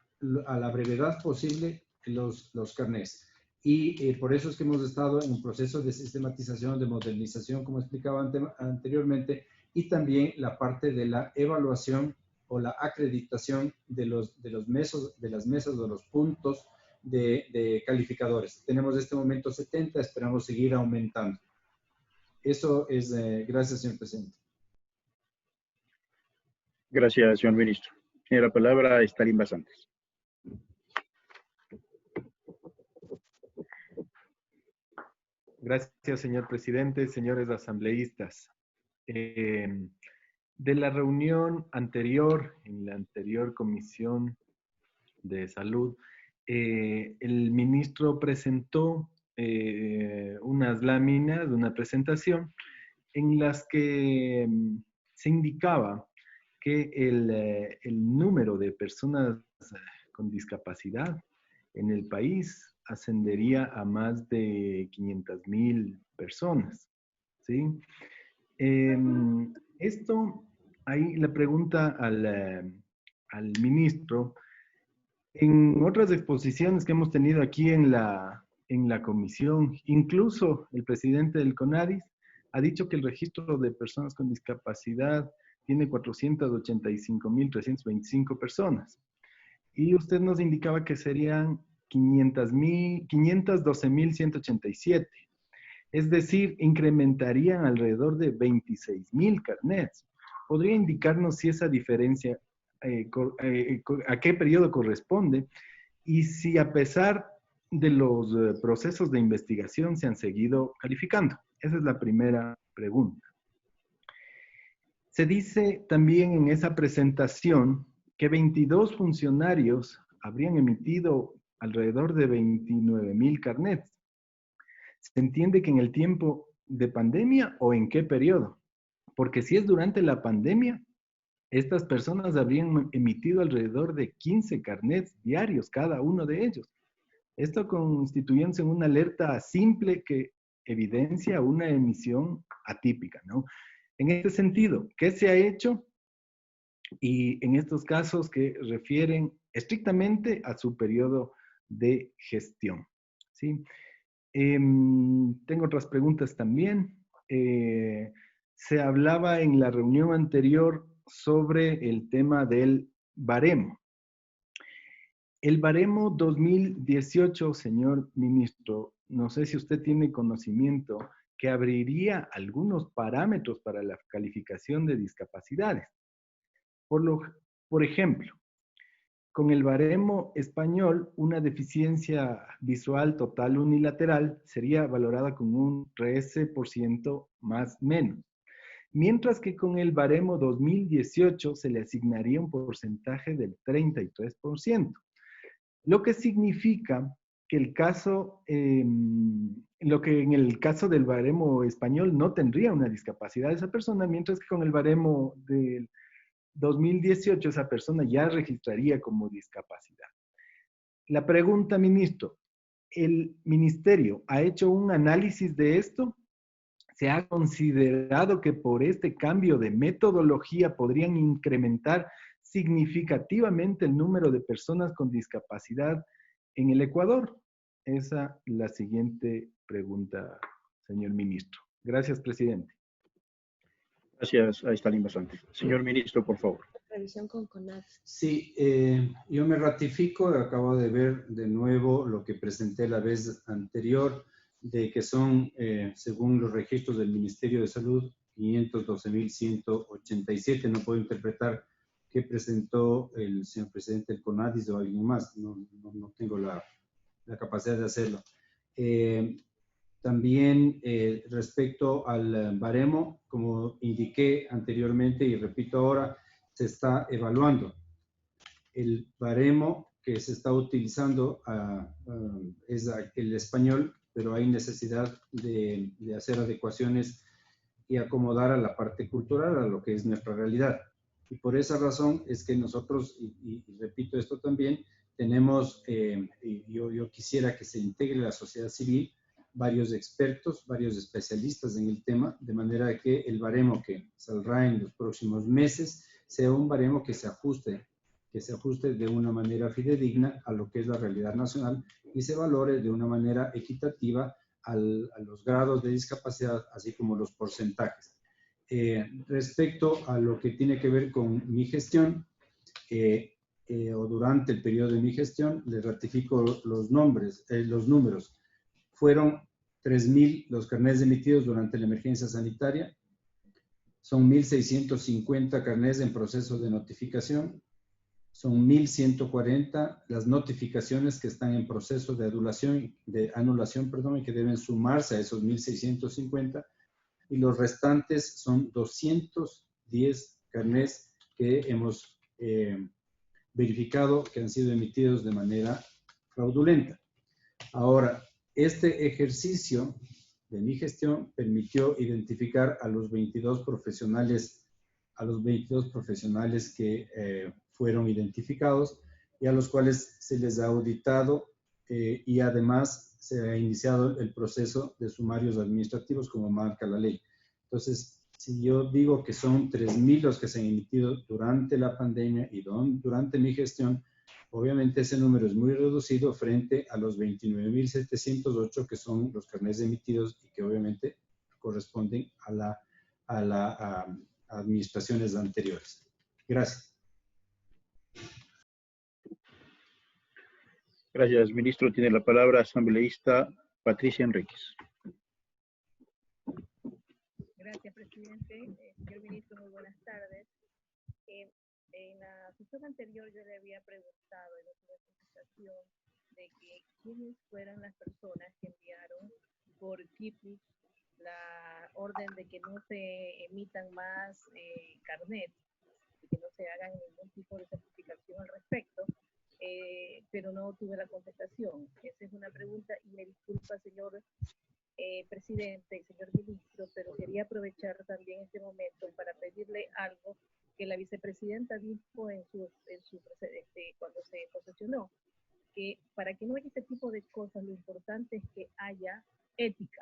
a la brevedad posible los carnets. Y por eso es que hemos estado en un proceso de sistematización, de modernización, como explicaba anteriormente, y también la parte de la evaluación o la acreditación de las mesas, de los puntos de calificadores. Tenemos en este momento 70, esperamos seguir aumentando. Eso es, gracias, señor presidente. Gracias, señor ministro. Tiene la palabra Stalin Basantes. Gracias, señor presidente, señores asambleístas. De la reunión anterior, en la anterior Comisión de Salud, el ministro presentó unas láminas, una presentación, en las que se indicaba que el número de personas con discapacidad en el país ascendería a más de 500,000 personas, ¿sí? Esto, ahí la pregunta al ministro, en otras exposiciones que hemos tenido aquí en la comisión, incluso el presidente del CONADIS ha dicho que el registro de personas con discapacidad tiene 485,325 personas. Y usted nos indicaba que serían 512,187. Es decir, incrementarían alrededor de 26,000 carnets. ¿Podría indicarnos si esa diferencia, a qué periodo corresponde? Y si a pesar de los procesos de investigación se han seguido calificando. Esa es la primera pregunta. Se dice también en esa presentación que 22 funcionarios habrían emitido alrededor de 29,000 carnets. ¿Se entiende que en el tiempo de pandemia o en qué periodo? Porque si es durante la pandemia, estas personas habrían emitido alrededor de 15 carnets diarios, cada uno de ellos. Esto constituyéndose en una alerta simple que evidencia una emisión atípica, ¿no? En este sentido, ¿qué se ha hecho? Y en estos casos que refieren estrictamente a su periodo de gestión, ¿sí? Tengo otras preguntas también. Se hablaba en la reunión anterior sobre el tema del baremo. El baremo 2018, señor ministro, no sé si usted tiene conocimiento que abriría algunos parámetros para la calificación de discapacidades. Por ejemplo, con el baremo español, una deficiencia visual total unilateral sería valorada con un 13% más menos, mientras que con el baremo 2018 se le asignaría un porcentaje del 33%, lo que significa que lo que en el caso del baremo español no tendría una discapacidad esa persona, mientras que con el baremo del 2018 esa persona ya registraría como discapacidad. La pregunta, ministro, ¿el ministerio ha hecho un análisis de esto? ¿Se ha considerado que por este cambio de metodología podrían incrementar significativamente el número de personas con discapacidad en el Ecuador? Esa es la siguiente pregunta, señor ministro. Gracias, presidente. Gracias a Stalin Basante. Señor ministro, por favor. Revisión con CONADI. Sí, yo me ratifico, acabo de ver de nuevo lo que presenté la vez anterior, de que son, según los registros del Ministerio de Salud, 512.187. No puedo interpretar qué presentó el señor presidente del CONADIS o alguien más, no tengo la capacidad de hacerlo. También respecto al baremo, como indiqué anteriormente y repito ahora, se está evaluando. El baremo que se está utilizando es el español, pero hay necesidad de hacer adecuaciones y acomodar a la parte cultural, a lo que es nuestra realidad. Y por esa razón es que nosotros, y repito esto también, tenemos, yo quisiera que se integre la sociedad civil, varios expertos, varios especialistas en el tema, de manera que el baremo que saldrá en los próximos meses sea un baremo que se ajuste de una manera fidedigna a lo que es la realidad nacional y se valore de una manera equitativa a los grados de discapacidad, así como los porcentajes. Respecto a lo que tiene que ver con mi gestión, o durante el periodo de mi gestión, les ratifico los números. Fueron 3.000 los carnets emitidos durante la emergencia sanitaria, son 1.650 carnets en proceso de notificación, son 1.140 las notificaciones que están en proceso de anulación, y que deben sumarse a esos 1.650, y los restantes son 210 carnets que hemos verificado que han sido emitidos de manera fraudulenta. Ahora, este ejercicio de mi gestión permitió identificar a los 22 profesionales que fueron identificados y a los cuales se les ha auditado y además se ha iniciado el proceso de sumarios administrativos como marca la ley. Entonces, si yo digo que son 3.000 los que se han emitido durante la pandemia y durante mi gestión, obviamente ese número es muy reducido frente a los 29.708 que son los carnets emitidos y que obviamente corresponden a administraciones anteriores. Gracias. Gracias, ministro. Tiene la palabra asambleísta Patricia Enríquez. Gracias, presidente. Señor ministro, muy buenas tardes. En la sesión anterior yo le había preguntado en otra presentación de que quiénes fueran las personas que enviaron por KIPI la orden de que no se emitan más carnets, que no se hagan ningún tipo de certificación al respecto, pero no tuve la contestación. Esa es una pregunta y me disculpa, señor presidente y señor ministro, pero quería aprovechar también este momento para pedirle algo que la vicepresidenta dijo cuando se posesionó, que para que no haya este tipo de cosas, lo importante es que haya ética.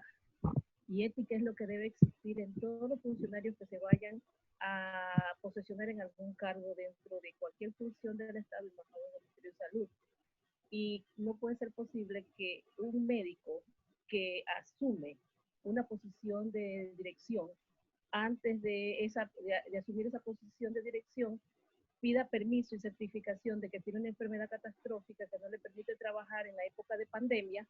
Y ética es lo que debe existir en todos los funcionarios que se vayan a posesionar en algún cargo dentro de cualquier función del Estado y más aún del Ministerio de Salud. Y no puede ser posible que un médico que asume una posición de dirección, antes de asumir esa posición de dirección, pida permiso y certificación de que tiene una enfermedad catastrófica que no le permite trabajar en la época de pandemia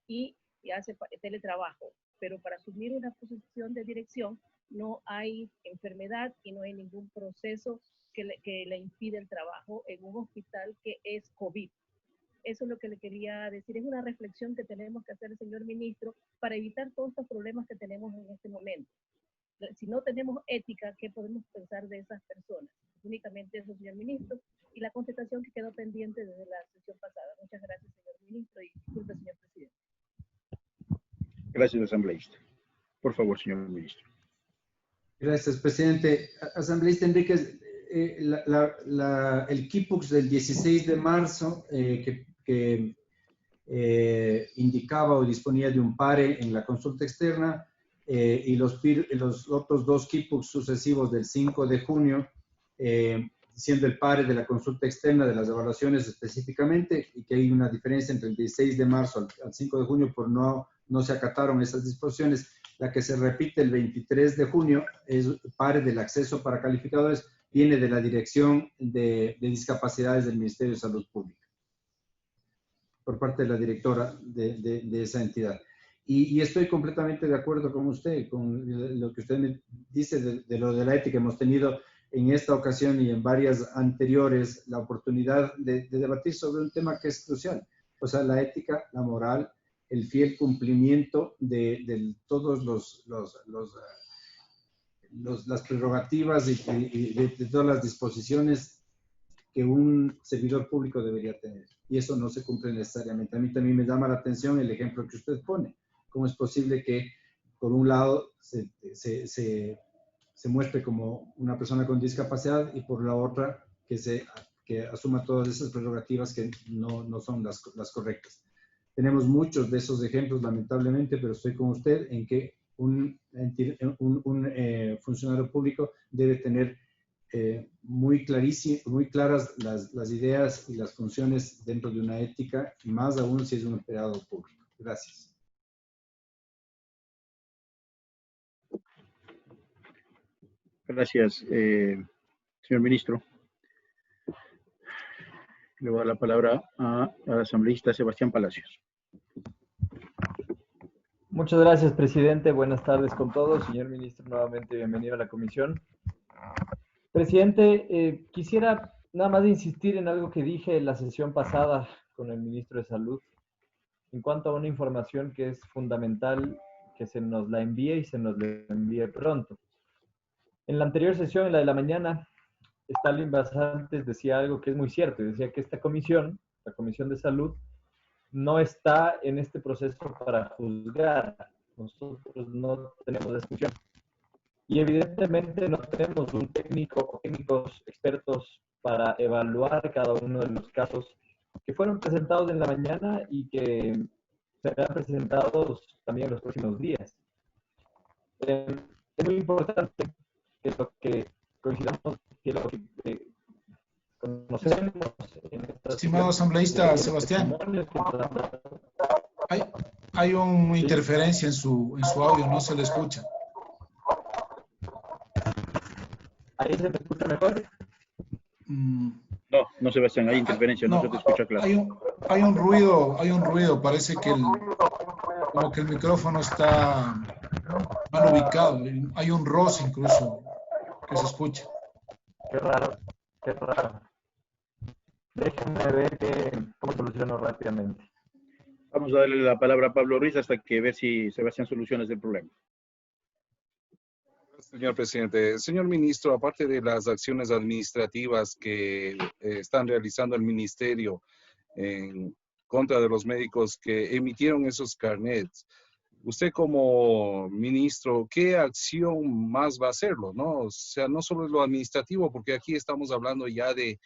y hace teletrabajo. Pero para asumir una posición de dirección no hay enfermedad y no hay ningún proceso que le impide el trabajo en un hospital que es COVID. Eso es lo que le quería decir. Es una reflexión que tenemos que hacer, señor ministro, para evitar todos estos problemas que tenemos en este momento. Si no tenemos ética, ¿qué podemos pensar de esas personas? Únicamente eso, señor ministro, y la contestación que quedó pendiente desde la sesión pasada. Muchas gracias, señor ministro, y disculpe, señor presidente. Gracias, asambleísta. Por favor, señor ministro. Gracias, presidente. Asambleísta Enríquez, el KIPUX del 16 de marzo que indicaba o disponía de un pare en la consulta externa y los otros dos KIPUX sucesivos del 5 de junio, siendo el pare de la consulta externa de las evaluaciones específicamente, y que hay una diferencia entre el 16 de marzo al 5 de junio por no se acataron esas disposiciones. La que se repite el 23 de junio es pare del acceso para calificadores, viene de la Dirección de Discapacidades del Ministerio de Salud Pública, por parte de la directora de esa entidad. Y estoy completamente de acuerdo con usted, con lo que usted me dice de lo de la ética. Hemos tenido en esta ocasión y en varias anteriores la oportunidad de debatir sobre un tema que es crucial. O sea, la ética, la moral, el fiel cumplimiento de todos las prerrogativas y de todas las disposiciones que un servidor público debería tener. Y eso no se cumple necesariamente. A mí también me llama la atención el ejemplo que usted pone. ¿Cómo es posible que, por un lado, se muestre como una persona con discapacidad y por la otra que asuma todas esas prerrogativas que no son las correctas? Tenemos muchos de esos ejemplos, lamentablemente, pero estoy con usted en que un funcionario público debe tener muy claras las ideas y las funciones dentro de una ética, y más aún si es un empleado público. Gracias. Gracias, señor ministro. Le voy a dar la palabra al asambleísta Sebastián Palacios. Muchas gracias, presidente. Buenas tardes con todos. Señor ministro, nuevamente bienvenido a la comisión. Presidente, quisiera nada más insistir en algo que dije en la sesión pasada con el ministro de Salud, en cuanto a una información que es fundamental que se nos la envíe y se nos la envíe pronto. En la anterior sesión, en la de la mañana, Stalin Basantes decía algo que es muy cierto, decía que esta comisión, la Comisión de Salud, no está en este proceso para juzgar. Nosotros no tenemos discusión. Y evidentemente no tenemos un técnico o técnicos expertos para evaluar cada uno de los casos que fueron presentados en la mañana y que serán presentados también en los próximos días. Es muy importante que lo que coincidamos, que lo que conocemos en estas... Estimado asambleísta Sebastián, hay una interferencia en su audio, no se le escucha. ¿Ahí se me escucha mejor? No, Sebastián, hay interferencia, no se te escucha claro. Hay un ruido, parece que como que el micrófono está mal ubicado. Hay un roce incluso que se escucha. Qué raro. Déjenme ver cómo soluciono rápidamente. Vamos a darle la palabra a Pablo Ruiz hasta que ver si Sebastián soluciona el problema. Señor presidente, señor ministro, aparte de las acciones administrativas que están realizando el ministerio en contra de los médicos que emitieron esos carnets, usted como ministro, ¿qué acción más va a hacerlo? ¿No? O sea, no solo lo administrativo, porque aquí estamos hablando ya de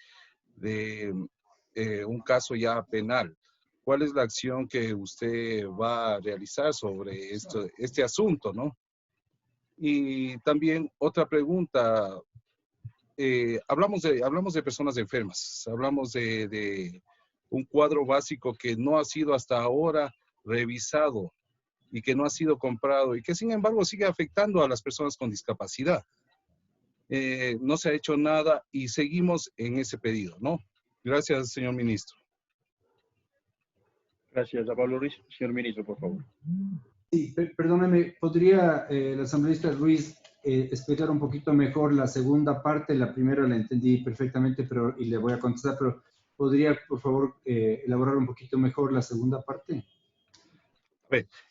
un caso ya penal. ¿Cuál es la acción que usted va a realizar sobre este asunto, ¿no? Y también otra pregunta. Hablamos de personas enfermas, hablamos de un cuadro básico que no ha sido hasta ahora revisado y que no ha sido comprado y que sin embargo sigue afectando a las personas con discapacidad. No se ha hecho nada y seguimos en ese pedido, ¿no? Gracias, señor ministro. Gracias a Pablo Ruiz. Señor ministro, por favor. Sí, perdóneme, ¿podría el asambleísta Ruiz explicar un poquito mejor la segunda parte? La primera la entendí perfectamente y le voy a contestar, pero ¿podría, por favor, elaborar un poquito mejor la segunda parte?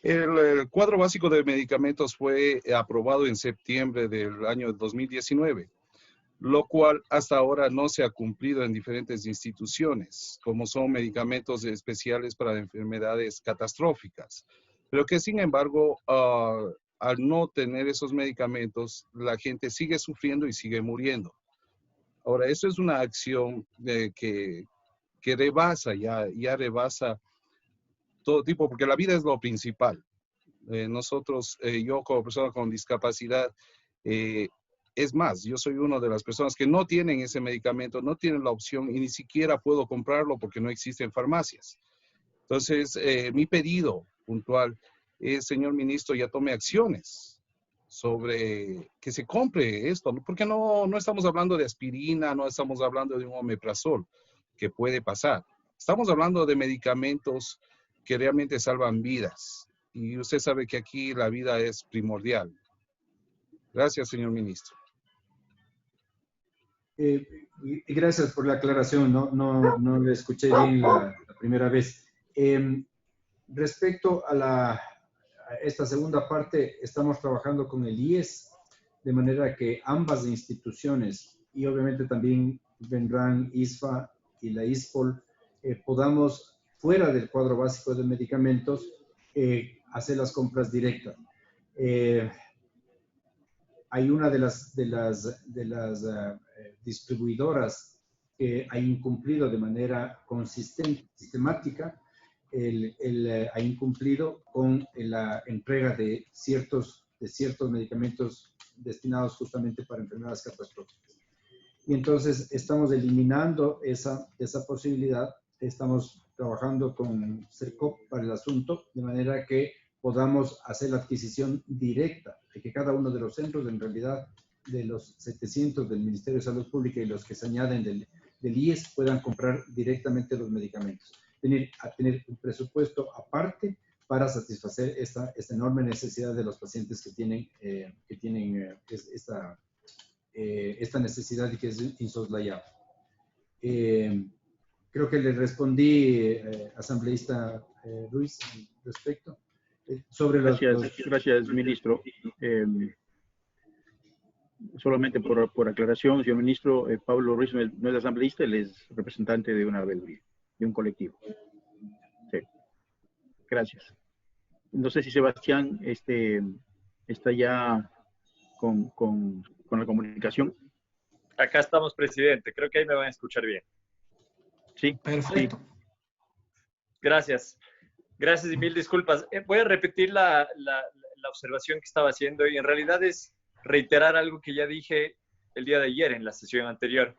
El cuadro básico de medicamentos fue aprobado en septiembre del año 2019, lo cual hasta ahora no se ha cumplido en diferentes instituciones, como son medicamentos especiales para enfermedades catastróficas, pero que sin embargo, al no tener esos medicamentos, la gente sigue sufriendo y sigue muriendo. Ahora, eso es una acción que rebasa, ya rebasa todo tipo, porque la vida es lo principal. Nosotros, yo como persona con discapacidad, es más, yo soy una de las personas que no tienen ese medicamento, no tienen la opción y ni siquiera puedo comprarlo porque no existen farmacias. Entonces, mi pedido puntual es, señor ministro, ya tome acciones sobre que se compre esto, porque no estamos hablando de aspirina, no estamos hablando de un omeprazol, que puede pasar. Estamos hablando de medicamentos que realmente salvan vidas. Y usted sabe que aquí la vida es primordial. Gracias, señor ministro. Gracias por la aclaración, no le escuché bien la primera vez. Respecto a esta segunda parte, estamos trabajando con el IES, de manera que ambas instituciones, y obviamente también vendrán ISFA y la ISPOL, podamos, fuera del cuadro básico de medicamentos, hacer las compras directas. Hay una de las distribuidoras que ha incumplido de manera consistente, sistemática, ha incumplido con la entrega de ciertos medicamentos destinados justamente para enfermedades catastróficas. Y entonces estamos eliminando esa posibilidad. Estamos trabajando con CERCOP para el asunto, de manera que podamos hacer la adquisición directa, de que cada uno de los centros, en realidad, de los 700 del Ministerio de Salud Pública y los que se añaden del IES, puedan comprar directamente los medicamentos. Tener un presupuesto aparte para satisfacer esta enorme necesidad de los pacientes que tienen esta necesidad y que es insoslayable. Creo que le respondí, asambleísta Ruiz, al respecto. Gracias, ministro. Solamente por aclaración, señor ministro, Pablo Ruiz no es asambleísta, él es representante de una veeduría, de un colectivo. Sí. Gracias. No sé si Sebastián está ya con la comunicación. Acá estamos, presidente. Creo que ahí me van a escuchar bien. Sí, perfecto. Sí. Gracias. Gracias y mil disculpas. Voy a repetir la observación que estaba haciendo y en realidad es reiterar algo que ya dije el día de ayer en la sesión anterior.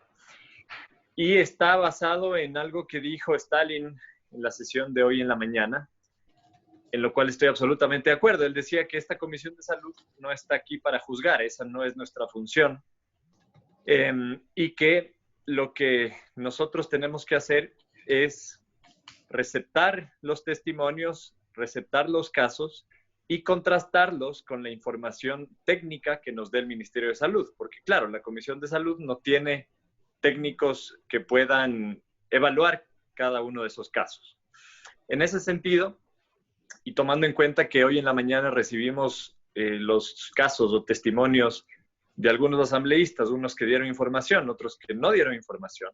Y está basado en algo que dijo Stalin en la sesión de hoy en la mañana, en lo cual estoy absolutamente de acuerdo. Él decía que esta Comisión de Salud no está aquí para juzgar, esa no es nuestra función. Y que lo que nosotros tenemos que hacer es receptar los testimonios, receptar los casos y contrastarlos con la información técnica que nos dé el Ministerio de Salud. Porque claro, la Comisión de Salud no tiene técnicos que puedan evaluar cada uno de esos casos. En ese sentido, y tomando en cuenta que hoy en la mañana recibimos los casos o testimonios de algunos asambleístas, unos que dieron información, otros que no dieron información,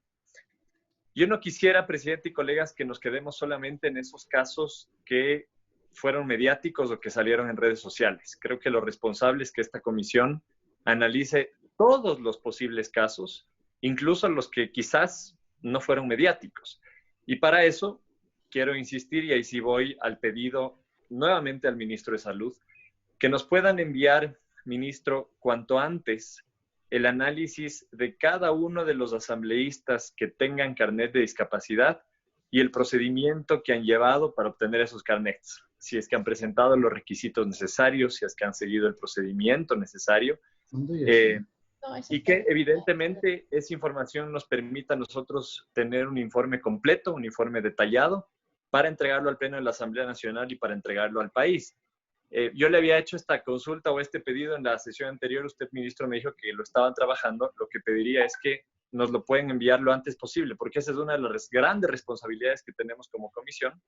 yo no quisiera, presidente y colegas, que nos quedemos solamente en esos casos que fueron mediáticos o que salieron en redes sociales. Creo que lo responsable es que esta comisión analice todos los posibles casos, incluso los que quizás no fueron mediáticos. Y para eso quiero insistir, y ahí sí voy al pedido nuevamente al ministro de Salud, que nos puedan enviar, ministro, cuanto antes el análisis de cada uno de los asambleístas que tengan carnet de discapacidad y el procedimiento que han llevado para obtener esos carnets. Si es que han presentado los requisitos necesarios, si es que han seguido el procedimiento necesario. Y que evidentemente esa información nos permita a nosotros tener un informe completo, un informe detallado, para entregarlo al Pleno de la Asamblea Nacional y para entregarlo al país. Yo le había hecho esta consulta o este pedido en la sesión anterior, usted, ministro, me dijo que lo estaban trabajando. Lo que pediría es que nos lo pueden enviar lo antes posible, porque esa es una de las grandes responsabilidades que tenemos como comisión,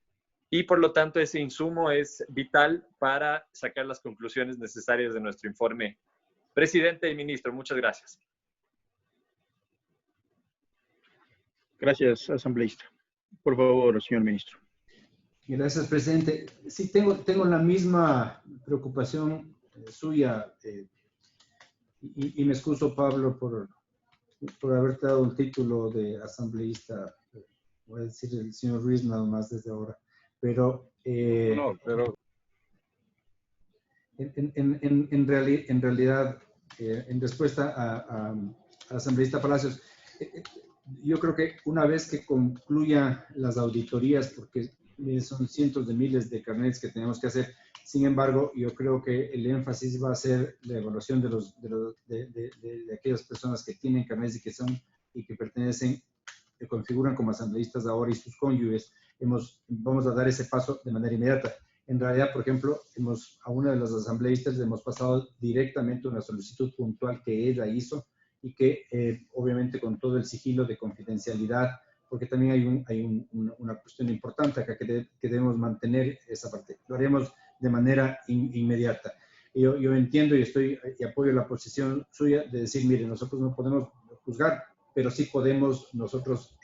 y por lo tanto ese insumo es vital para sacar las conclusiones necesarias de nuestro informe. Presidente y ministro, muchas gracias. Gracias, asambleísta. Por favor, señor ministro. Gracias, presidente. Sí, tengo la misma preocupación suya y me excuso, Pablo, por haberte dado un título de asambleísta. Voy a decir el señor Ruiz nada más desde ahora. Pero, pero en realidad, en respuesta al asambleísta Palacios, yo creo que una vez que concluya las auditorías, porque son cientos de miles de carnets que tenemos que hacer, sin embargo, yo creo que el énfasis va a ser la evaluación de aquellas personas que tienen carnets y que pertenecen, que configuran como asambleístas ahora y sus cónyuges. Vamos a dar ese paso de manera inmediata. En realidad, por ejemplo, a una de las asambleístas le hemos pasado directamente una solicitud puntual que ella hizo y que obviamente con todo el sigilo de confidencialidad, porque también hay una cuestión importante acá que debemos mantener esa parte. Lo haremos de manera inmediata. Yo entiendo y apoyo la posición suya de decir, mire, nosotros no podemos juzgar, pero sí podemos nosotros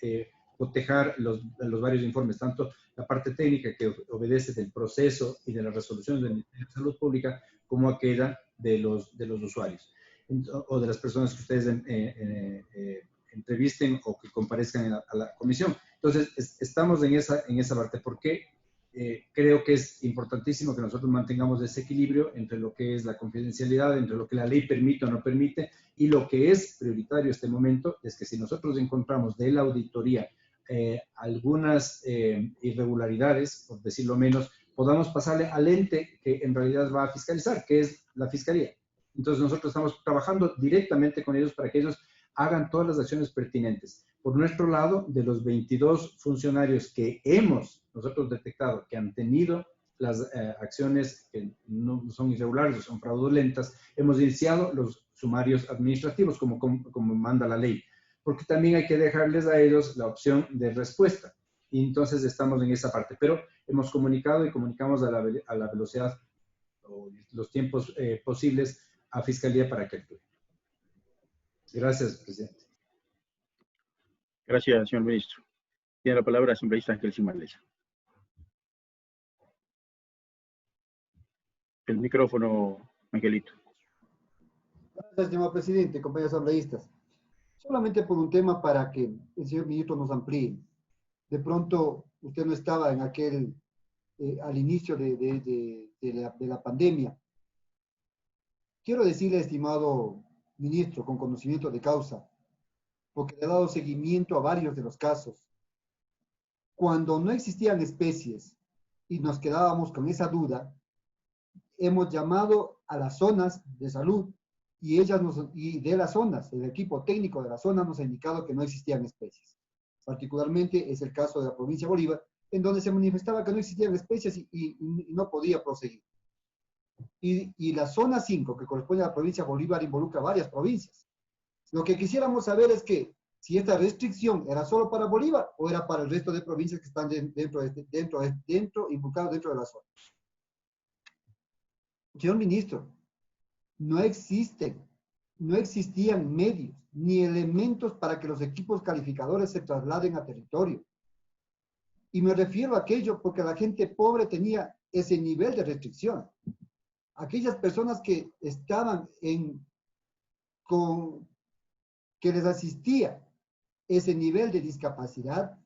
cotejar los varios informes, tanto la parte técnica que obedece del proceso y de la resolución del Ministerio de Salud Pública, como aquella de los usuarios o de las personas que ustedes entrevisten o que comparezcan a la comisión. Entonces, estamos en esa parte, porque creo que es importantísimo que nosotros mantengamos ese equilibrio entre lo que es la confidencialidad, entre lo que la ley permite o no permite, y lo que es prioritario en este momento es que si nosotros encontramos de la auditoría algunas irregularidades, por decirlo menos, podamos pasarle al ente que en realidad va a fiscalizar, que es la Fiscalía. Entonces nosotros estamos trabajando directamente con ellos para que ellos hagan todas las acciones pertinentes. Por nuestro lado, de los 22 funcionarios que hemos nosotros detectado que han tenido las acciones que no son irregulares o son fraudulentas, hemos iniciado los sumarios administrativos como manda la ley, porque también hay que dejarles a ellos la opción de respuesta. Y entonces estamos en esa parte, pero hemos comunicado y comunicamos a la velocidad o los tiempos posibles a Fiscalía para que actúe. Gracias, presidente. Gracias, señor ministro. Tiene la palabra el asambleísta Ángel Simaldesa. El micrófono, Angelito. Gracias, señor presidente, compañeros asambleístas. Solamente por un tema para que el señor ministro nos amplíe. De pronto, usted no estaba en al inicio de la pandemia. Quiero decirle, estimado ministro, con conocimiento de causa, porque le he dado seguimiento a varios de los casos. Cuando no existían especies y nos quedábamos con esa duda, hemos llamado a las zonas de salud y de las zonas, el equipo técnico de las zonas nos ha indicado que no existían especies. Particularmente es el caso de la provincia de Bolívar, en donde se manifestaba que no existían especies y no podía proseguir. Y la zona 5, que corresponde a la provincia de Bolívar, involucra varias provincias. Lo que quisiéramos saber es que si esta restricción era solo para Bolívar o era para el resto de provincias que están involucradas dentro de la zona. Señor ministro, no existían medios ni elementos para que los equipos calificadores se trasladen a territorio. Y me refiero a aquello porque la gente pobre tenía ese nivel de restricción. Aquellas personas que estaban que les asistía ese nivel de discapacidad,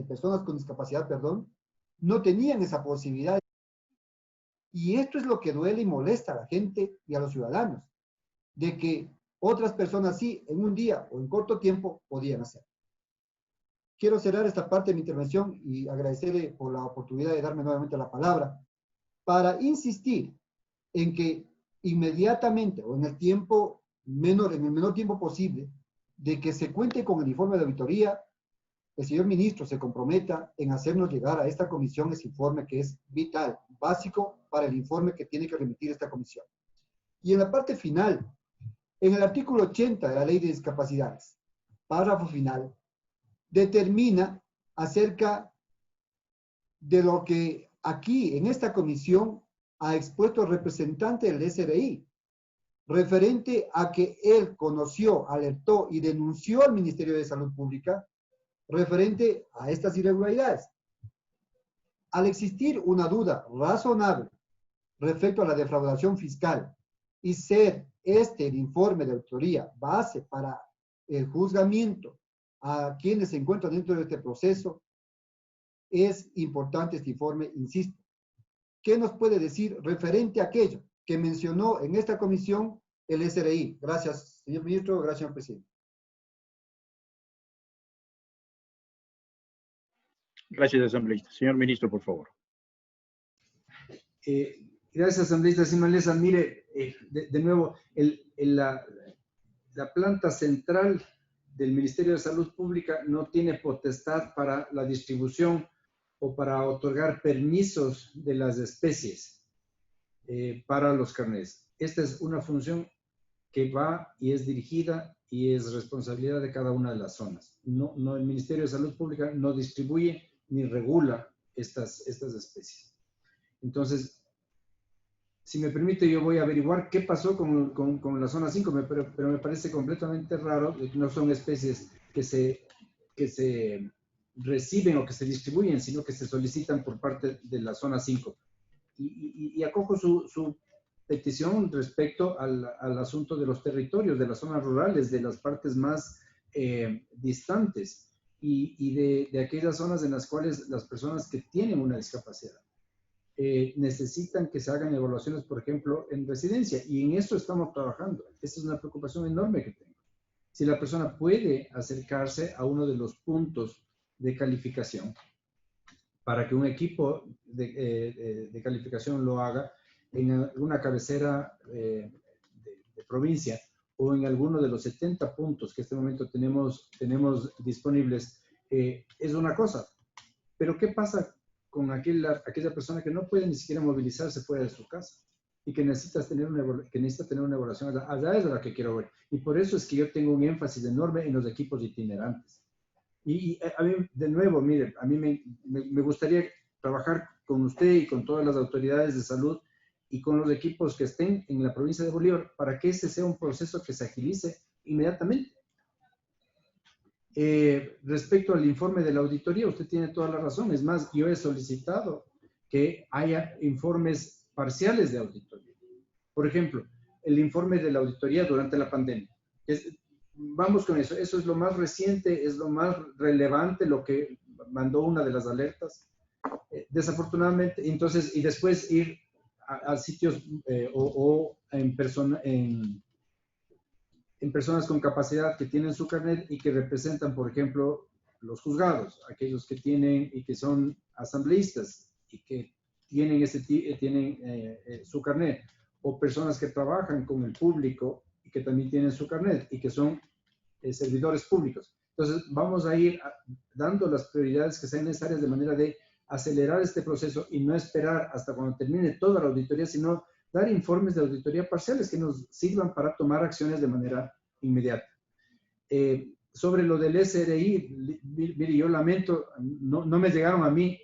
personas con discapacidad, perdón, no tenían esa posibilidad. Y esto es lo que duele y molesta a la gente y a los ciudadanos, de que otras personas sí, en un día o en corto tiempo, podían hacer. Quiero cerrar esta parte de mi intervención y agradecerle por la oportunidad de darme nuevamente la palabra para insistir en que inmediatamente o en el menor tiempo posible, de que se cuente con el informe de auditoría, el señor ministro se comprometa en hacernos llegar a esta comisión ese informe que es vital, básico para el informe que tiene que remitir esta comisión. Y en la parte final, en el artículo 80 de la Ley de Discapacidades, párrafo final, determina acerca de lo que aquí en esta comisión ha expuesto el representante del SRI, referente a que él conoció, alertó y denunció al Ministerio de Salud Pública referente a estas irregularidades. Al existir una duda razonable respecto a la defraudación fiscal y ser el informe de auditoría base para el juzgamiento a quienes se encuentran dentro de este proceso, es importante este informe, insisto. ¿Qué nos puede decir referente a aquello que mencionó en esta comisión el SRI? Gracias, señor ministro. Gracias, señor presidente. Gracias, asambleísta. Señor ministro, por favor. Gracias, asambleísta Simalesa. Mire, de nuevo, la planta central del Ministerio de Salud Pública no tiene potestad para la distribución o para otorgar permisos de las especies para los carnets. Esta es una función que va y es dirigida y es responsabilidad de cada una de las zonas. No, el Ministerio de Salud Pública no distribuye ni regula estas especies. Entonces, si me permite, yo voy a averiguar qué pasó con la zona 5, pero me parece completamente raro que no son especies que se reciben o que se distribuyen, sino que se solicitan por parte de la zona 5. Y acojo su petición respecto al asunto de los territorios, de las zonas rurales, de las partes más distantes y de aquellas zonas en las cuales las personas que tienen una discapacidad necesitan que se hagan evaluaciones, por ejemplo, en residencia. Y en eso estamos trabajando. Esa es una preocupación enorme que tengo. Si la persona puede acercarse a uno de los puntos de calificación para que un equipo de calificación lo haga en alguna cabecera de provincia o en alguno de los 70 puntos que en este momento tenemos disponibles, es una cosa. Pero ¿qué pasa con aquella persona que no puede ni siquiera movilizarse fuera de su casa y que necesita tener una evaluación? Allá es a la que quiero ver. Y por eso es que yo tengo un énfasis enorme en los equipos itinerantes. Y a mí, de nuevo, mire, a mí me gustaría trabajar con usted y con todas las autoridades de salud y con los equipos que estén en la provincia de Bolívar para que ese sea un proceso que se agilice inmediatamente. Respecto al informe de la auditoría, usted tiene toda la razón. Es más, yo he solicitado que haya informes parciales de auditoría. Por ejemplo, el informe de la auditoría durante la pandemia. Vamos con eso. Eso es lo más reciente, es lo más relevante, lo que mandó una de las alertas. Desafortunadamente, entonces, y después ir a sitios o en personas con capacidad que tienen su carnet y que representan, por ejemplo, los juzgados, aquellos que tienen y que son asambleístas y que tienen su carnet, o personas que trabajan con el público y que también tienen su carnet y que son servidores públicos. Entonces, vamos a ir dando las prioridades que sean necesarias de manera de acelerar este proceso y no esperar hasta cuando termine toda la auditoría, sino dar informes de auditoría parciales que nos sirvan para tomar acciones de manera inmediata. Sobre lo del SRI, mire, yo lamento, no me llegaron a mí,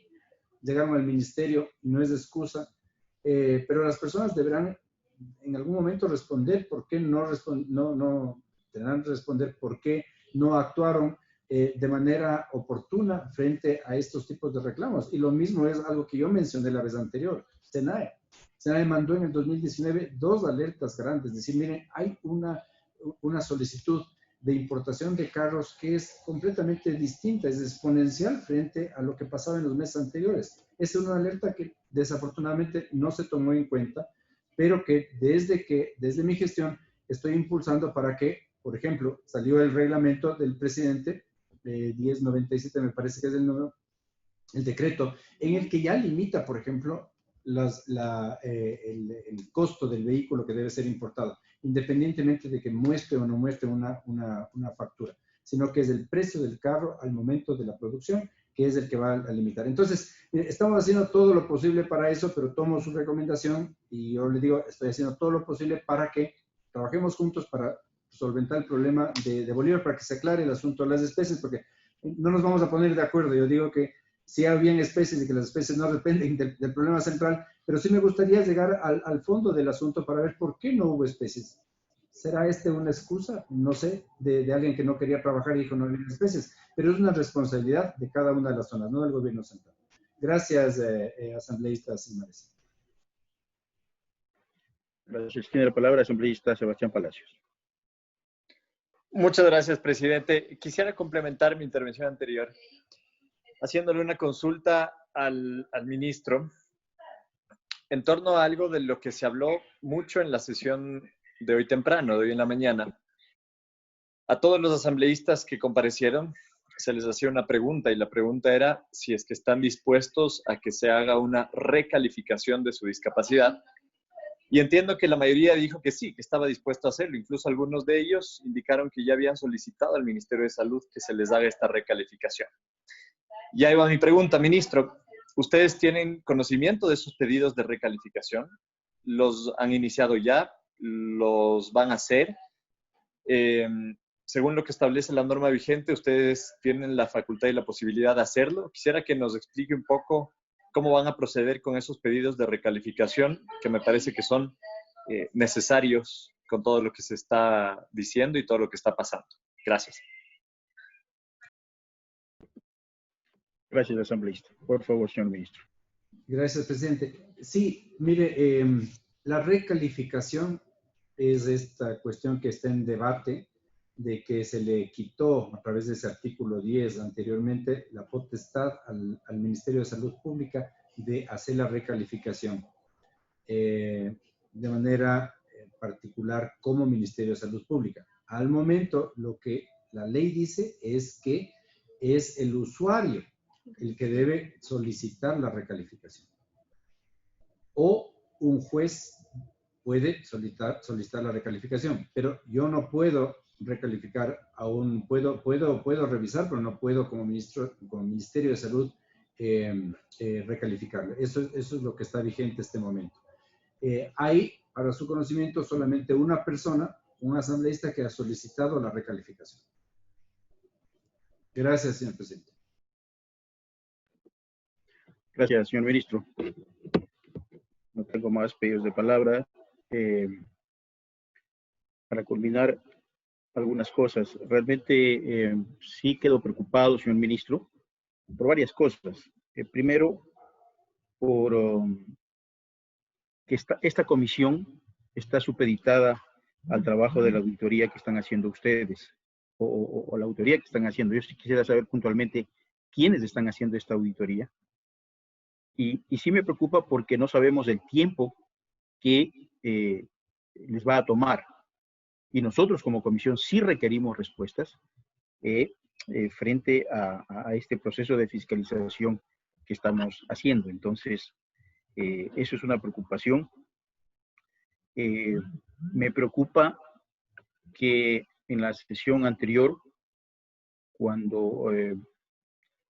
llegaron al ministerio, no es excusa, pero las personas deberán en algún momento responder por qué tendrán que responder por qué no actuaron de manera oportuna frente a estos tipos de reclamos. Y lo mismo es algo que yo mencioné la vez anterior, SENAE. SENAE mandó en el 2019 2 alertas grandes, es decir, miren, hay una solicitud de importación de carros que es completamente distinta, es exponencial frente a lo que pasaba en los meses anteriores. Es una alerta que desafortunadamente no se tomó en cuenta, pero que desde mi gestión estoy impulsando para que, por ejemplo, salió el reglamento del presidente, 1097 me parece que es el número, el decreto, en el que ya limita, por ejemplo, el costo del vehículo que debe ser importado, independientemente de que muestre o no muestre una factura, sino que es el precio del carro al momento de la producción, que es el que va a limitar. Entonces, estamos haciendo todo lo posible para eso, pero tomo su recomendación y yo le digo, estoy haciendo todo lo posible para que trabajemos juntos para solventar el problema de Bolívar, para que se aclare el asunto de las especies, porque no nos vamos a poner de acuerdo. Yo digo que sí habían especies y que las especies no dependen del problema central, pero sí me gustaría llegar al fondo del asunto para ver por qué no hubo especies. ¿Será una excusa? No sé, de alguien que no quería trabajar y dijo no había especies, pero es una responsabilidad de cada una de las zonas, no del gobierno central. Gracias, asambleístas señores. Gracias. Tiene la palabra el asambleísta Sebastián Palacios. Muchas gracias, presidente. Quisiera complementar mi intervención anterior haciéndole una consulta al ministro en torno a algo de lo que se habló mucho en la sesión de hoy temprano, de hoy en la mañana. A todos los asambleístas que comparecieron se les hacía una pregunta y la pregunta era si es que están dispuestos a que se haga una recalificación de su discapacidad. Y entiendo que la mayoría dijo que sí, que estaba dispuesto a hacerlo. Incluso algunos de ellos indicaron que ya habían solicitado al Ministerio de Salud que se les haga esta recalificación. Y ahí va mi pregunta, ministro. ¿Ustedes tienen conocimiento de esos pedidos de recalificación? ¿Los han iniciado ya? ¿Los van a hacer? Según lo que establece la norma vigente, ¿ustedes tienen la facultad y la posibilidad de hacerlo? Quisiera que nos explique un poco cómo van a proceder con esos pedidos de recalificación, que me parece que son necesarios con todo lo que se está diciendo y todo lo que está pasando. Gracias. Gracias, asambleísta. Por favor, señor ministro. Gracias, presidente. Sí, mire, la recalificación es esta cuestión que está en debate de que se le quitó a través de ese artículo 10 anteriormente la potestad al Ministerio de Salud Pública de hacer la recalificación de manera particular como Ministerio de Salud Pública. Al momento, lo que la ley dice es que es el usuario el que debe solicitar la recalificación. O un juez puede solicitar la recalificación, pero yo no puedo recalificar aún, puedo revisar, pero no puedo como Ministerio de Salud recalificarlo. Eso es lo que está vigente en este momento. Hay, para su conocimiento, solamente una persona, un asambleísta que ha solicitado la recalificación. Gracias, señor presidente. Gracias, señor ministro. No tengo más pedidos de palabra. Para culminar algunas cosas, realmente sí quedo preocupado, señor ministro, por varias cosas. Primero, por que esta comisión está supeditada al trabajo de la auditoría que están haciendo ustedes, o la auditoría que están haciendo. Yo sí quisiera saber puntualmente quiénes están haciendo esta auditoría. Y sí me preocupa porque no sabemos el tiempo que les va a tomar. Y nosotros como comisión sí requerimos respuestas frente a este proceso de fiscalización que estamos haciendo. Entonces, eso es una preocupación. Me preocupa que en la sesión anterior, cuando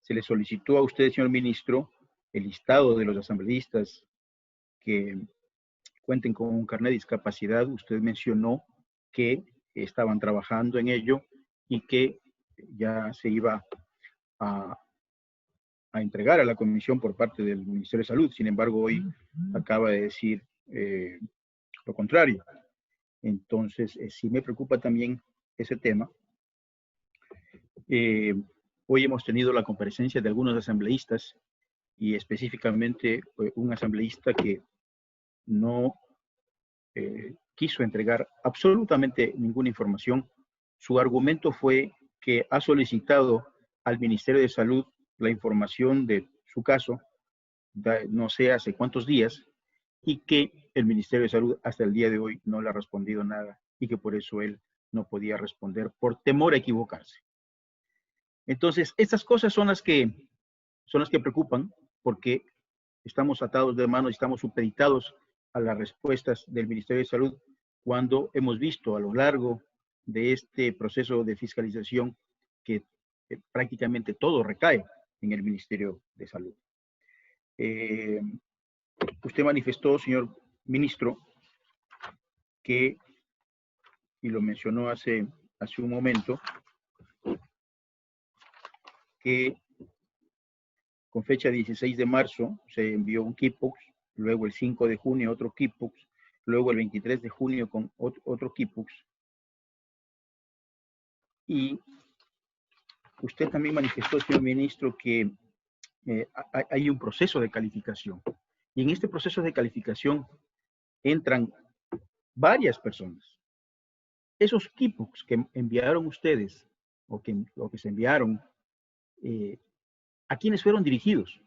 se le solicitó a usted, señor ministro, el listado de los asambleístas que cuenten con un carnet de discapacidad, usted mencionó que estaban trabajando en ello y que ya se iba a entregar a la comisión por parte del Ministerio de Salud. Sin embargo, hoy acaba de decir lo contrario. Entonces, sí me preocupa también ese tema. Hoy hemos tenido la comparecencia de algunos asambleístas y específicamente un asambleísta que no quiso entregar absolutamente ninguna información su argumento fue que ha solicitado al Ministerio de Salud la información de su caso, no sé hace cuántos días, y que el Ministerio de Salud hasta el día de hoy no le ha respondido nada y que por eso él no podía responder por temor a equivocarse. Entonces, estas cosas son las que preocupan, porque estamos atados de manos y estamos supeditados a las respuestas del Ministerio de Salud cuando hemos visto a lo largo de este proceso de fiscalización que prácticamente todo recae en el Ministerio de Salud. Usted manifestó, señor ministro, que, y lo mencionó hace un momento, que con fecha 16 de marzo se envió un KIPOX, luego el 5 de junio otro KIPOX, luego el 23 de junio con otro KIPOX. Y usted también manifestó, señor ministro, que hay un proceso de calificación. Y en este proceso de calificación entran varias personas. Esos KIPOX que enviaron ustedes, o que se enviaron, ¿a quiénes fueron dirigidos?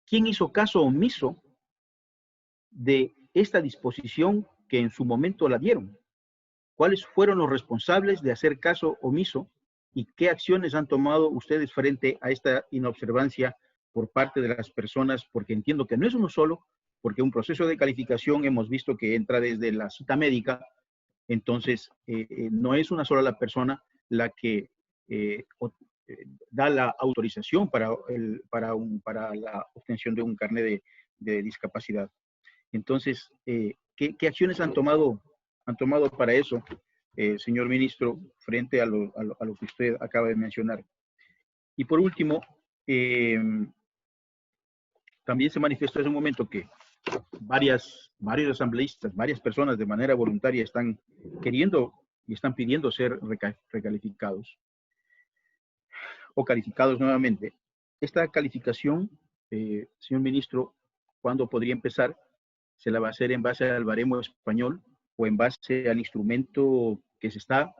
¿Quién hizo caso omiso de esta disposición que en su momento la dieron? ¿Cuáles fueron los responsables de hacer caso omiso y qué acciones han tomado ustedes frente a esta inobservancia por parte de las personas? Porque entiendo que no es uno solo, porque un proceso de calificación hemos visto que entra desde la cita médica, entonces no es una sola la persona la que da la autorización para la obtención de un carnet de discapacidad. Entonces, ¿qué acciones han tomado para eso, señor ministro, frente a lo que usted acaba de mencionar? Y por último, también se manifestó hace un momento que varios asambleístas, varias personas de manera voluntaria están queriendo y están pidiendo ser recalificados o calificados nuevamente. Esta calificación, señor ministro, ¿cuándo podría empezar? ¿Se la va a hacer en base al baremo español o en base al instrumento que se está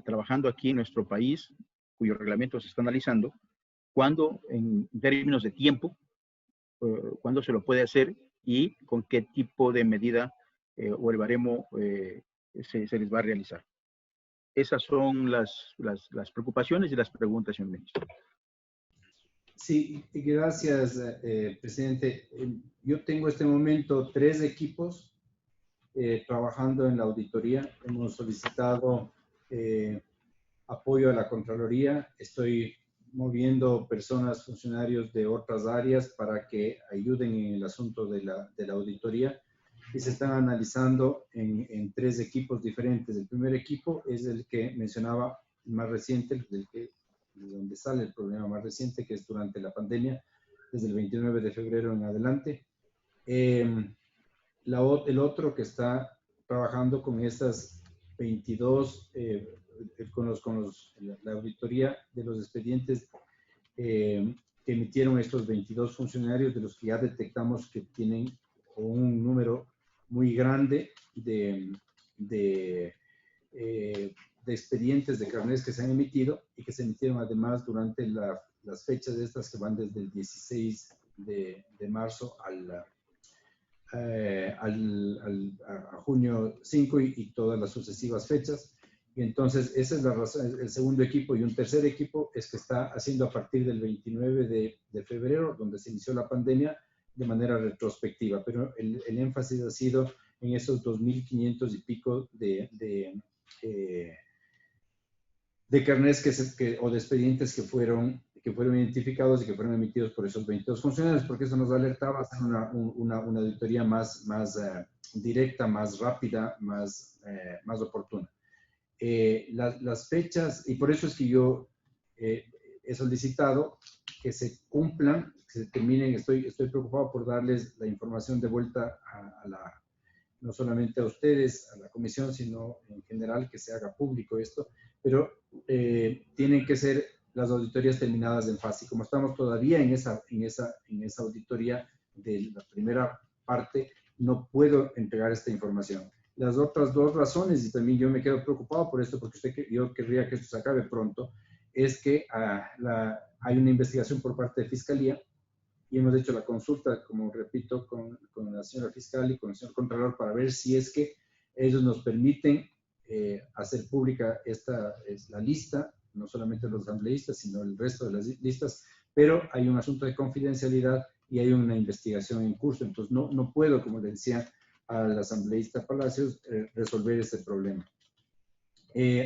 trabajando aquí en nuestro país, cuyo reglamento se está analizando? ¿Cuándo, en términos de tiempo, cuándo se lo puede hacer y con qué tipo de medida o el baremo se les va a realizar? Esas son las preocupaciones y las preguntas, señor ministro. Sí, gracias, presidente. Yo tengo en este momento 3 equipos trabajando en la auditoría. Hemos solicitado apoyo a la Contraloría. Estoy moviendo personas, funcionarios de otras áreas para que ayuden en el asunto de la auditoría. Y se están analizando en 3 equipos diferentes. El primer equipo es el que mencionaba, más reciente, de donde sale el problema más reciente, que es durante la pandemia, desde el 29 de febrero en adelante. El otro que está trabajando con estas 22, la auditoría de los expedientes que emitieron estos 22 funcionarios, de los que ya detectamos que tienen un número muy grande de expedientes de carnets que se han emitido y que se emitieron además durante las fechas de estas que van desde el 16 de marzo a junio 5 y todas las sucesivas fechas. Y entonces esa es la razón, el segundo equipo. Y un tercer equipo es que está haciendo a partir del 29 de febrero, donde se inició la pandemia, de manera retrospectiva, pero el énfasis ha sido en esos 2.500 y pico de carnets o de expedientes que fueron identificados y que fueron emitidos por esos 22 funcionarios, porque eso nos alertaba a hacer una auditoría más directa, más rápida, más oportuna. Las fechas, y por eso es que yo he solicitado que se cumplan, que se terminen. Estoy preocupado por darles la información de vuelta no solamente a ustedes, a la comisión, sino en general, que se haga público esto, pero tienen que ser las auditorías terminadas en fase. Y como estamos todavía en esa auditoría de la primera parte, no puedo entregar esta información. Las otras dos razones, y también yo me quedo preocupado por esto, porque yo querría que esto se acabe pronto, es que hay una investigación por parte de Fiscalía y hemos hecho la consulta, como repito, con la señora fiscal y con el señor Contralor para ver si es que ellos nos permiten hacer pública la lista, no solamente los asambleístas, sino el resto de las listas, pero hay un asunto de confidencialidad y hay una investigación en curso. Entonces, no puedo, como le decía al asambleísta Palacios, resolver ese problema.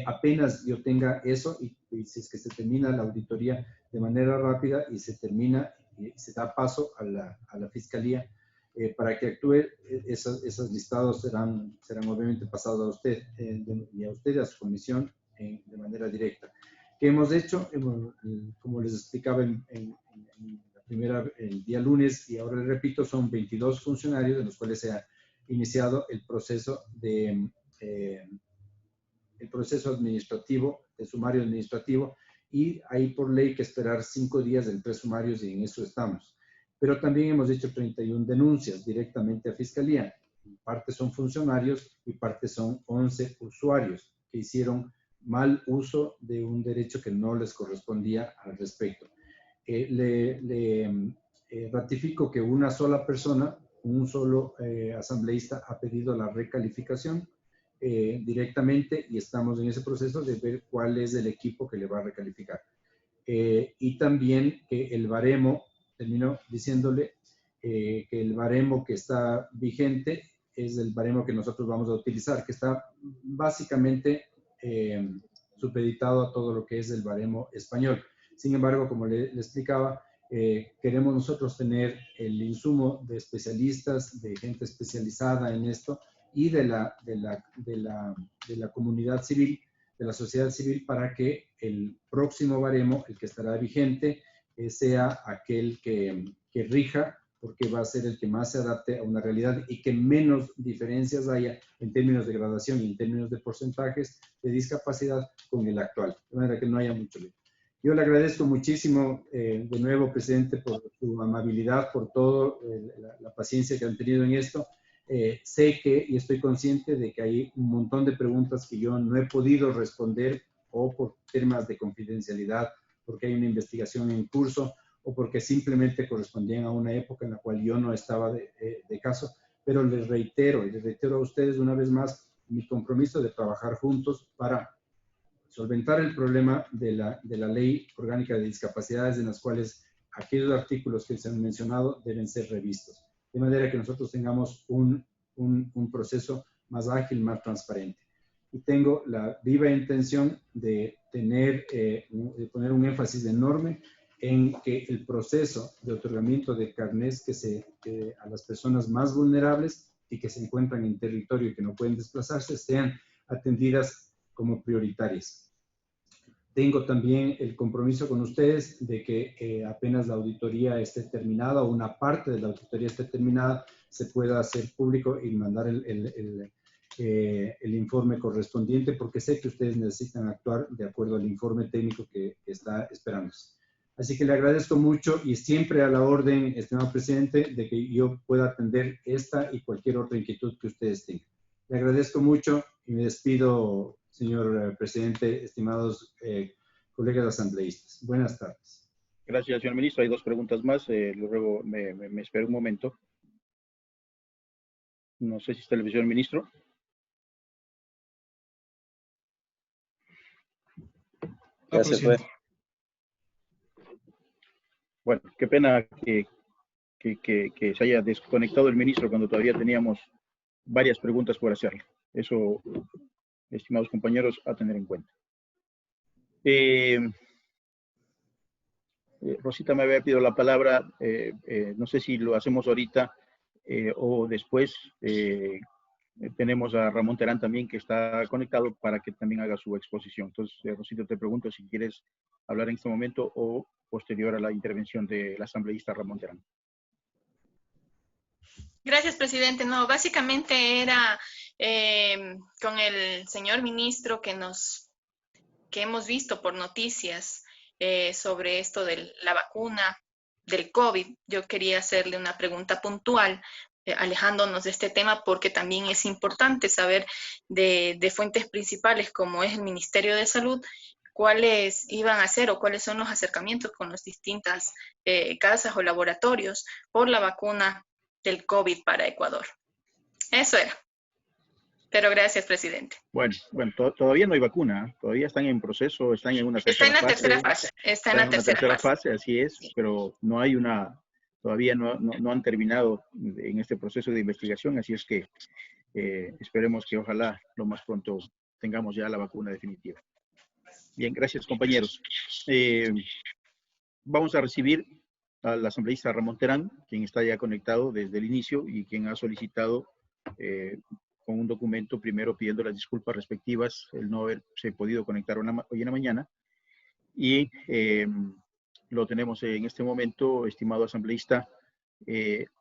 Apenas yo tenga eso y si es que se termina la auditoría de manera rápida y se termina y se da paso a la Fiscalía para que actúe, esos listados serán obviamente pasados a usted y a usted, a su comisión, de manera directa. ¿Qué hemos hecho? Como les explicaba el día lunes, y ahora les repito, son 22 funcionarios de los cuales se ha iniciado el proceso administrativo, el sumario administrativo, y hay por ley que esperar 5 días del presumarios y en eso estamos. Pero también hemos hecho 31 denuncias directamente a Fiscalía. Parte son funcionarios y parte son 11 usuarios que hicieron mal uso de un derecho que no les correspondía al respecto. Ratifico que una sola persona, un solo asambleísta ha pedido la recalificación directamente y estamos en ese proceso de ver cuál es el equipo que le va a recalificar. Y también que el baremo, termino diciéndole que el baremo que está vigente es el baremo que nosotros vamos a utilizar, que está básicamente supeditado a todo lo que es el baremo español. Sin embargo, como le explicaba, queremos nosotros tener el insumo de especialistas, de gente especializada en esto y de la comunidad civil, de la sociedad civil, para que el próximo baremo, el que estará vigente, sea aquel que rija, porque va a ser el que más se adapte a una realidad y que menos diferencias haya en términos de gradación y en términos de porcentajes de discapacidad con el actual, de manera que no haya mucho lío. Yo le agradezco muchísimo de nuevo, presidente, por su amabilidad, por todo, la paciencia que han tenido en esto. Sé que y estoy consciente de que hay un montón de preguntas que yo no he podido responder o por temas de confidencialidad, porque hay una investigación en curso o porque simplemente correspondían a una época en la cual yo no estaba de caso, pero les reitero a ustedes una vez más mi compromiso de trabajar juntos para solventar el problema de la Ley Orgánica de Discapacidades, en las cuales aquellos artículos que se han mencionado deben ser revistos, de manera que nosotros tengamos un proceso más ágil, más transparente. Y tengo la viva intención de poner un énfasis enorme en que el proceso de otorgamiento de carnés a las personas más vulnerables y que se encuentran en territorio y que no pueden desplazarse sean atendidas como prioritarias. Tengo también el compromiso con ustedes de que apenas la auditoría esté terminada o una parte de la auditoría esté terminada, se pueda hacer público y mandar el informe correspondiente, porque sé que ustedes necesitan actuar de acuerdo al informe técnico que está esperándose. Así que le agradezco mucho y siempre a la orden, estimado presidente, de que yo pueda atender esta y cualquier otra inquietud que ustedes tengan. Le agradezco mucho y me despido, señor presidente, estimados colegas asambleístas. Buenas tardes. Gracias, señor ministro. Hay 2 preguntas más. Luego me espero un momento. No sé si está el señor ministro. Gracias, presidente. Bueno, qué pena que se haya desconectado el ministro cuando todavía teníamos varias preguntas por hacerle. Eso, estimados compañeros, a tener en cuenta. Rosita me había pedido la palabra. No sé si lo hacemos ahorita o después. Tenemos a Ramón Terán también, que está conectado para que también haga su exposición. Entonces, Rosita, te pregunto si quieres hablar en este momento o posterior a la intervención del asambleísta Ramón Terán. Gracias, presidente. No, básicamente era con el señor ministro que hemos visto por noticias sobre esto de la vacuna del COVID. Yo quería hacerle una pregunta puntual alejándonos de este tema, porque también es importante saber de fuentes principales como es el Ministerio de Salud, cuáles iban a ser o cuáles son los acercamientos con las distintas casas o laboratorios por la vacuna del COVID para Ecuador. Eso era. Pero gracias, presidente. Bueno, todavía no hay vacuna, todavía están en proceso, están en una tercera fase. Está en la tercera fase, así es, pero no hay todavía no han terminado en este proceso de investigación, así es que esperemos que ojalá lo más pronto tengamos ya la vacuna definitiva. Bien, gracias compañeros. Vamos a recibir al asambleísta Ramón Terán, quien está ya conectado desde el inicio y quien ha solicitado con un documento primero pidiendo las disculpas respectivas, el no haberse podido conectar hoy en la mañana. Y lo tenemos en este momento, estimado asambleísta.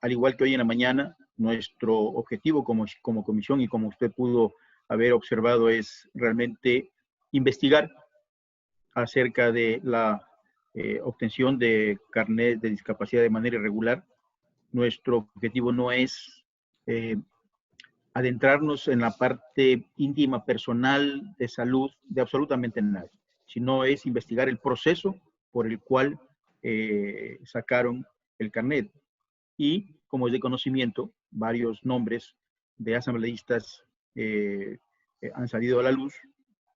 Al igual que hoy en la mañana, nuestro objetivo como comisión y como usted pudo haber observado es realmente investigar acerca de la obtención de carnet de discapacidad de manera irregular. Nuestro objetivo no es adentrarnos en la parte íntima, personal, de salud, de absolutamente nadie, sino es investigar el proceso por el cual sacaron el carnet. Y, como es de conocimiento, varios nombres de asambleístas han salido a la luz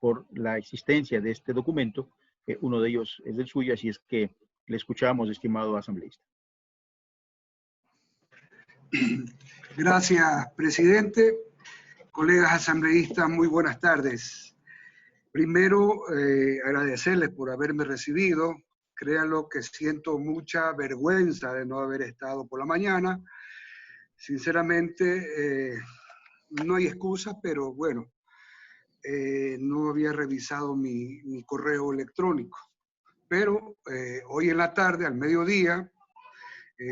por la existencia de este documento. Uno de ellos es el suyo, así es que le escuchamos, estimado asambleísta. Gracias, presidente. Colegas asambleístas, muy buenas tardes. Primero, agradecerles por haberme recibido. Créanlo que siento mucha vergüenza de no haber estado por la mañana. Sinceramente, no hay excusa, pero bueno, no había revisado mi correo electrónico. Pero hoy en la tarde, al mediodía,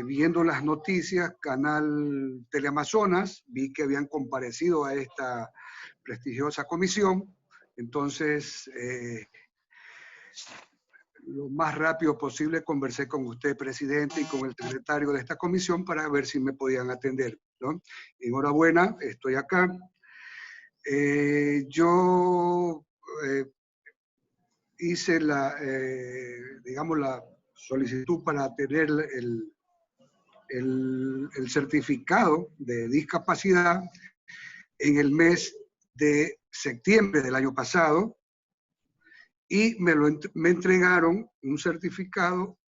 viendo las noticias, Canal Teleamazonas, vi que habían comparecido a esta prestigiosa comisión. Entonces, lo más rápido posible conversé con usted, presidente, y con el secretario de esta comisión para ver si me podían atender, ¿no? Enhorabuena, estoy acá. Yo hice digamos, la solicitud para tener el certificado de discapacidad en el mes de septiembre del año pasado, y me entregaron un certificado,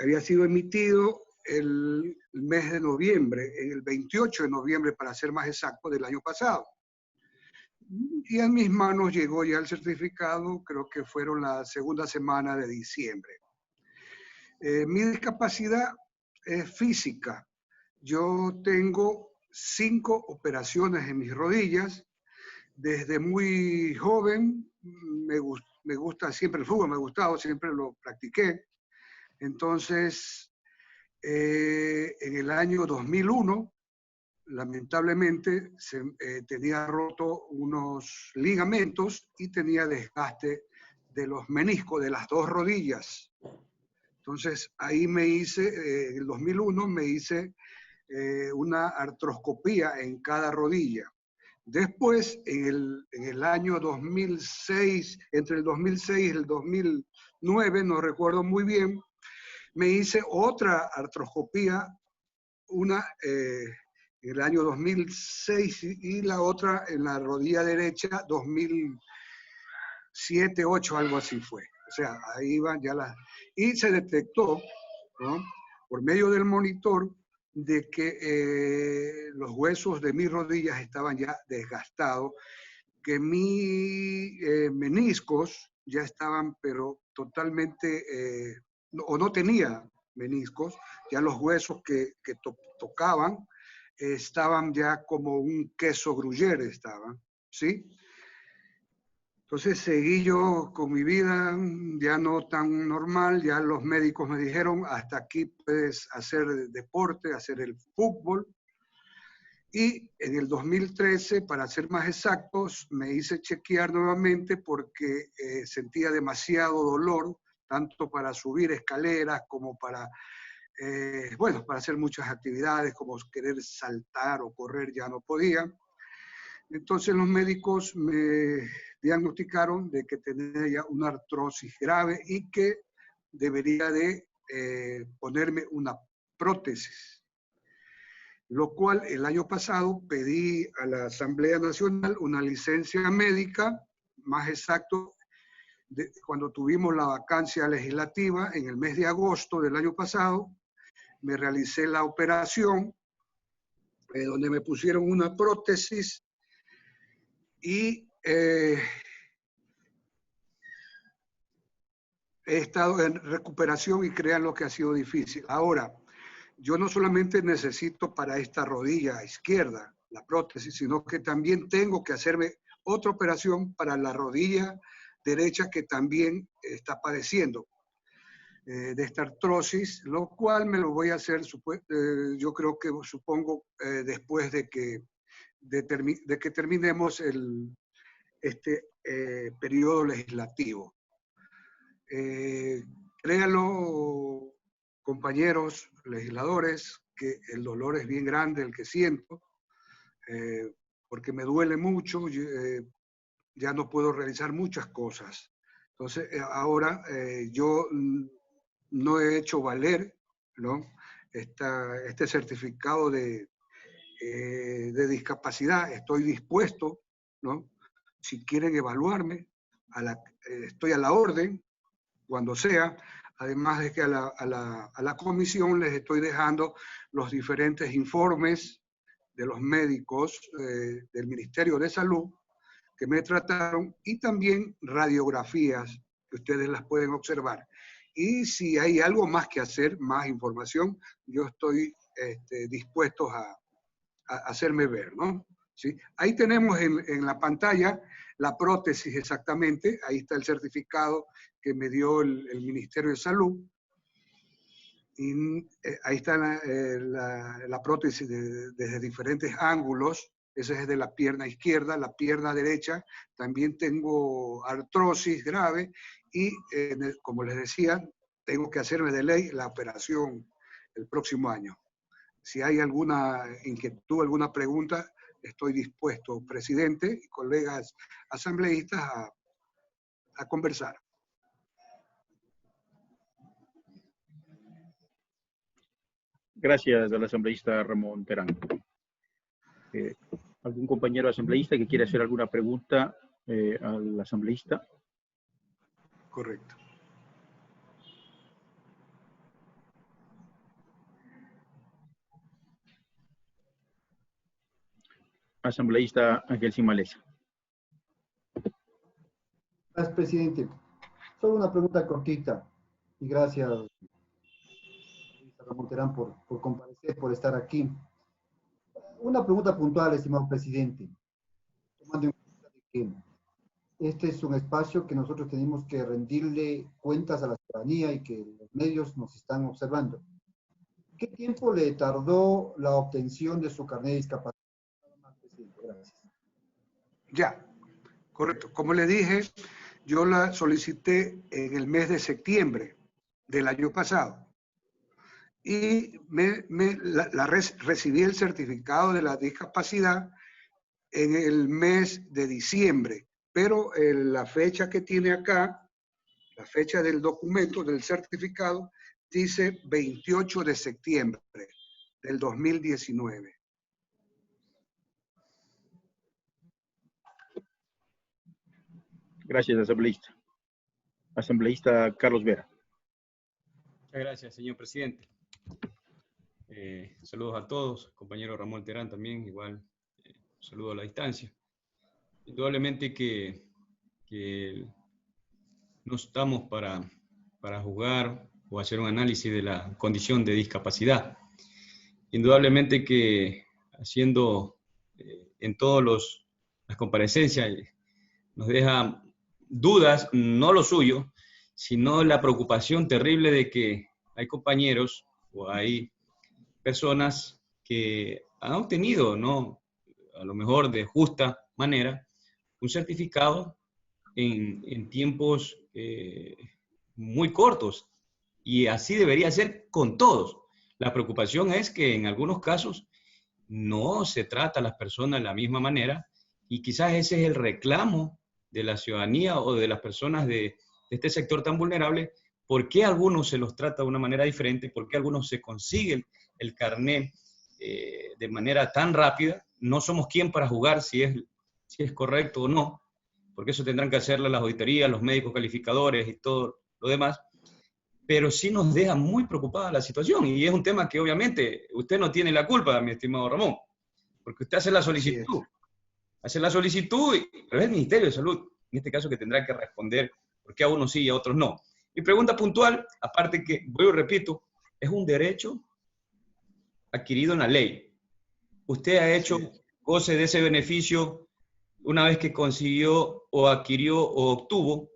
había sido emitido el mes de noviembre, el 28 de noviembre para ser más exacto, del año pasado. Y a mis manos llegó ya el certificado, creo que fueron la segunda semana de diciembre. Mi discapacidad es física. Yo tengo 5 operaciones en mis rodillas. Desde muy joven me gusta siempre el fútbol, me ha gustado, siempre lo practiqué. Entonces, en el año 2001, lamentablemente, tenía roto unos ligamentos y tenía desgaste de los meniscos de las 2 rodillas. Entonces, ahí en el 2001 me hice una artroscopía en cada rodilla. Después, en el año 2006, entre el 2006 y el 2009, no recuerdo muy bien, me hice otra artroscopía, una en el año 2006 y la otra en la rodilla derecha, 2007, 2008, algo así fue. O sea, ahí van ya las... Y se detectó, ¿no?, por medio del monitor, de que los huesos de mis rodillas estaban ya desgastados, que mis meniscos ya estaban, pero totalmente, o no tenía meniscos, ya los huesos que tocaban estaban ya como un queso gruyere, estaban, ¿sí? Entonces seguí yo con mi vida ya no tan normal, ya los médicos me dijeron, hasta aquí puedes hacer deporte, hacer el fútbol. Y en el 2013, para ser más exactos, me hice chequear nuevamente porque sentía demasiado dolor, tanto para subir escaleras como para bueno, para hacer muchas actividades como querer saltar o correr ya no podía. Entonces los médicos me diagnosticaron de que tenía una artrosis grave y que debería de ponerme una prótesis. Lo cual el año pasado pedí a la Asamblea Nacional una licencia médica, más exacto, cuando tuvimos la vacancia legislativa en el mes de agosto del año pasado, me realicé la operación donde me pusieron una prótesis y he estado en recuperación y crean lo que ha sido difícil. Ahora, yo no solamente necesito para esta rodilla izquierda la prótesis, sino que también tengo que hacerme otra operación para la rodilla derecha que también está padeciendo de esta artrosis, lo cual me lo voy a hacer, yo creo que supongo después de que terminemos este periodo legislativo. Créanlo, compañeros legisladores, que el dolor es bien grande el que siento, porque me duele mucho, ya no puedo realizar muchas cosas. Entonces, ahora yo no he hecho valer, ¿no?, este certificado de discapacidad. Estoy dispuesto, ¿no?, si quieren evaluarme, estoy a la orden, cuando sea. Además de que a la comisión les estoy dejando los diferentes informes de los médicos del Ministerio de Salud que me trataron y también radiografías que ustedes las pueden observar. Y si hay algo más que hacer, más información, yo estoy dispuesto a hacerme ver, ¿no? ¿Sí? Ahí tenemos en la pantalla la prótesis exactamente, ahí está el certificado que me dio el Ministerio de Salud. Y ahí está la prótesis desde diferentes ángulos. Esa es de la pierna izquierda, la pierna derecha. También tengo artrosis grave y, como les decía, tengo que hacerme de ley la operación el próximo año. Si hay alguna inquietud, alguna pregunta, estoy dispuesto, presidente y colegas asambleístas, a conversar. Gracias al asambleísta Ramón Terán. ¿Algún compañero asambleísta que quiera hacer alguna pregunta al asambleísta? Correcto. Asambleísta Ángel Simalesa. Gracias, presidente. Solo una pregunta cortita. Y gracias, Ramón Terán, por comparecer, por estar aquí. Una pregunta puntual, estimado presidente. Tomando en cuenta de que este es un espacio que nosotros tenemos que rendirle cuentas a la ciudadanía y que los medios nos están observando. ¿Qué tiempo le tardó la obtención de su carnet de discapacidad? Gracias. Ya, correcto. Como le dije, yo la solicité en el mes de septiembre del año pasado. Y recibí el certificado de la discapacidad en el mes de diciembre. Pero la fecha que tiene acá, la fecha del documento, del certificado, dice 28 de septiembre del 2019. Gracias, asambleísta. Asambleísta Carlos Vera. Muchas gracias, señor presidente. Saludos a todos, compañero Ramón Terán también, igual, saludo a la distancia. Indudablemente que no estamos para juzgar o hacer un análisis de la condición de discapacidad. Indudablemente que haciendo en todas las comparecencias nos deja dudas, no lo suyo, sino la preocupación terrible de que hay compañeros o hay personas que han obtenido, ¿no?, a lo mejor de justa manera, un certificado en tiempos muy cortos. Y así debería ser con todos. La preocupación es que en algunos casos no se trata a las personas de la misma manera y quizás ese es el reclamo de la ciudadanía o de las personas de este sector tan vulnerable. ¿Por qué a algunos se los trata de una manera diferente? ¿Por qué a algunos se consigue el carnet de manera tan rápida? No somos quien para jugar si es correcto o no, porque eso tendrán que hacerlo las auditorías, los médicos calificadores y todo lo demás. Pero sí nos deja muy preocupada la situación y es un tema que obviamente usted no tiene la culpa, mi estimado Ramón, porque usted hace la solicitud. Pero es el Ministerio de Salud, en este caso, que tendrá que responder por qué a unos sí y a otros no. Mi pregunta puntual, aparte que, vuelvo y repito, es un derecho adquirido en la ley. Usted ha hecho goce de ese beneficio una vez que consiguió o adquirió o obtuvo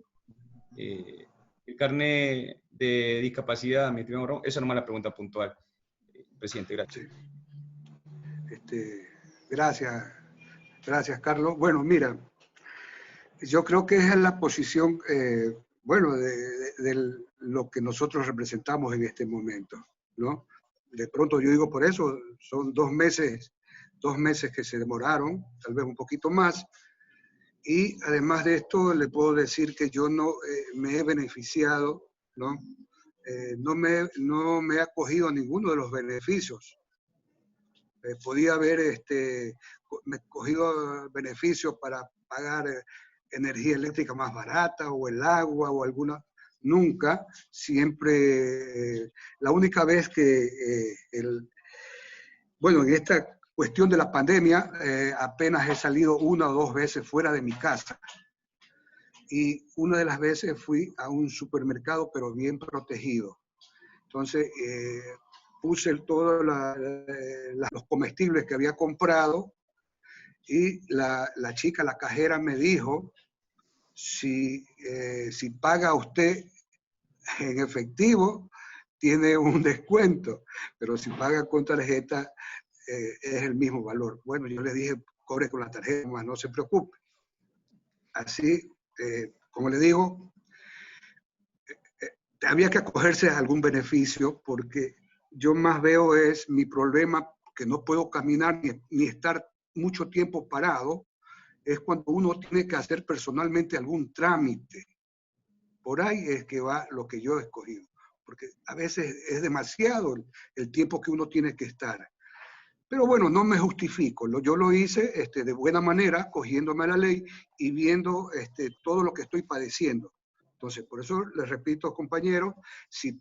el carnet de discapacidad, mi estimado Ramón. Esa no es la pregunta puntual. Presidente, gracias. Gracias, Carlos. Bueno, mira, yo creo que esa es la posición, bueno, de lo que nosotros representamos en este momento, ¿no? De pronto yo digo por eso, son 2 meses que se demoraron, tal vez un poquito más, y además de esto le puedo decir que yo no me he beneficiado, ¿no? No me he acogido a ninguno de los beneficios. Podía haber me cogido beneficios para pagar energía eléctrica más barata o el agua o alguna. Nunca, siempre, la única vez que, bueno, en esta cuestión de la pandemia, apenas he salido 1 o 2 veces fuera de mi casa. Y una de las veces fui a un supermercado, pero bien protegido. Entonces, puse todos los comestibles que había comprado y la chica, la cajera, me dijo, si paga usted en efectivo, tiene un descuento, pero si paga con tarjeta, es el mismo valor. Bueno, yo le dije, cobre con la tarjeta, más no se preocupe. Así, como le digo, había que acogerse a algún beneficio, porque yo más veo es mi problema, que no puedo caminar ni estar mucho tiempo parado, es cuando uno tiene que hacer personalmente algún trámite. Por ahí es que va lo que yo he escogido, porque a veces es demasiado el tiempo que uno tiene que estar. Pero bueno, no me justifico, yo lo hice de buena manera, cogiéndome a la ley y viendo todo lo que estoy padeciendo. Entonces, por eso les repito, compañeros, si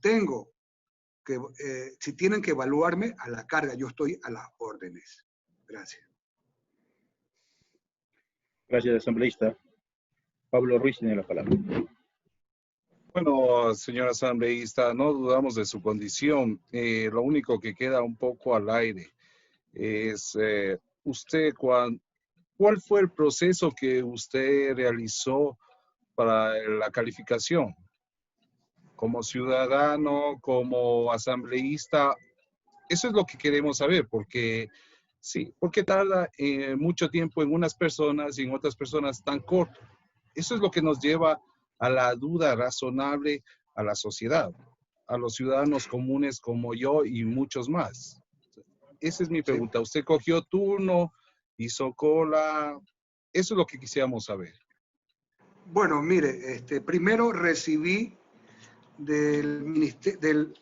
tienen que evaluarme a la carga, yo estoy a las órdenes. Gracias. Gracias, asambleísta. Pablo Ruiz tiene la palabra. Bueno, señor asambleísta, no dudamos de su condición. Lo único que queda un poco al aire es ¿cuál fue el proceso que usted realizó para la calificación? Como ciudadano, como asambleísta, eso es lo que queremos saber, porque sí, porque tarda mucho tiempo en unas personas y en otras personas tan corto. Eso es lo que nos lleva a la duda razonable a la sociedad, a los ciudadanos comunes como yo y muchos más. Esa es mi pregunta. ¿Usted cogió turno, hizo cola? Eso es lo que quisiéramos saber. Bueno, mire, primero recibí de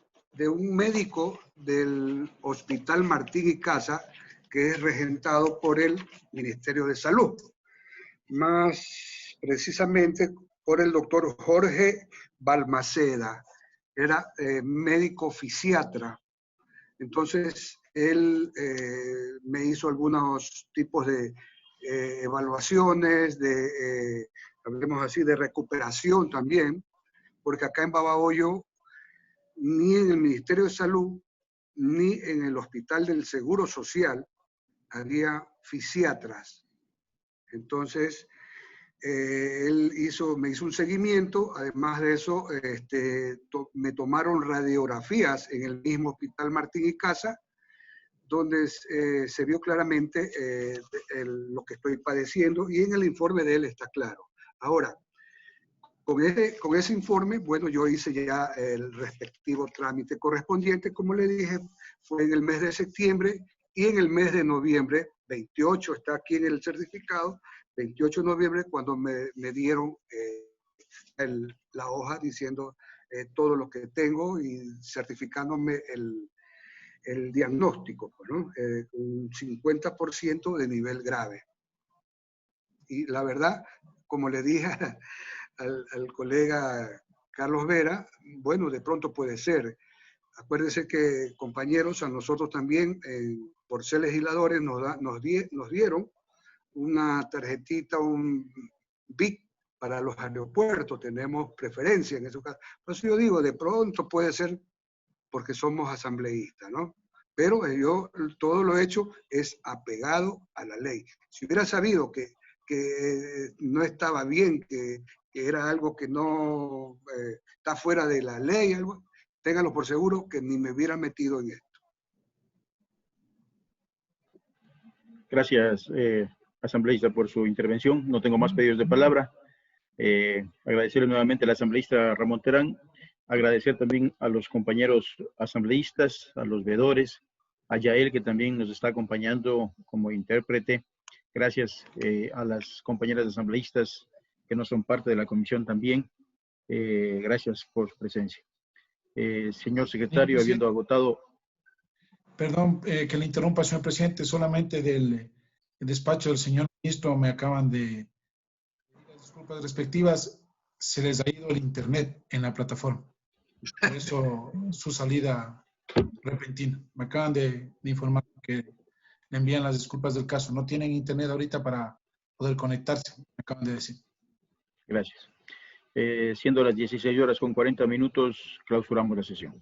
un médico del Hospital Martín y Casa, que es regentado por el Ministerio de Salud. Más precisamente por el doctor Jorge Balmaceda. Era médico fisiatra. Entonces, él me hizo algunos tipos de evaluaciones, hablemos así, de recuperación también, porque acá en Babahoyo, ni en el Ministerio de Salud, ni en el Hospital del Seguro Social, había fisiatras. Entonces, él me hizo un seguimiento. Además de eso, me tomaron radiografías en el mismo Hospital Martín y Casa, donde se vio claramente lo que estoy padeciendo, y en el informe de él está claro. Ahora, con ese informe, bueno, yo hice ya el respectivo trámite correspondiente. Como le dije, fue en el mes de septiembre y en el mes de noviembre, 28 está aquí en el certificado, 28 de noviembre, cuando me dieron la hoja diciendo todo lo que tengo y certificándome el diagnóstico, ¿no? Un 50% de nivel grave. Y la verdad, como le dije al colega Carlos Vera, bueno, de pronto puede ser. Acuérdense que, compañeros, a nosotros también, por ser legisladores, nos dieron una tarjetita, un BIC para los aeropuertos, tenemos preferencia en ese caso. Por eso yo digo, de pronto puede ser porque somos asambleístas, ¿no? Pero yo todo lo hecho es apegado a la ley. Si hubiera sabido que no estaba bien, que era algo que no está fuera de la ley, algo, ténganlo por seguro que ni me hubiera metido en esto. Gracias, asambleísta, por su intervención. No tengo más pedidos de palabra. Agradecerle nuevamente al asambleísta Ramón Terán. Agradecer también a los compañeros asambleístas, a los veedores, a Yael, que también nos está acompañando como intérprete. Gracias a las compañeras asambleístas que no son parte de la comisión también. Gracias por su presencia. Señor secretario, habiendo agotado... Perdón que le interrumpa, señor presidente, solamente del despacho del señor ministro me acaban de pedir las disculpas respectivas, se les ha ido el internet en la plataforma. Por eso su salida repentina. Me acaban de informar que le envían las disculpas del caso. No tienen internet ahorita para poder conectarse, me acaban de decir. Gracias. Siendo las 16 horas con 40 minutos, clausuramos la sesión.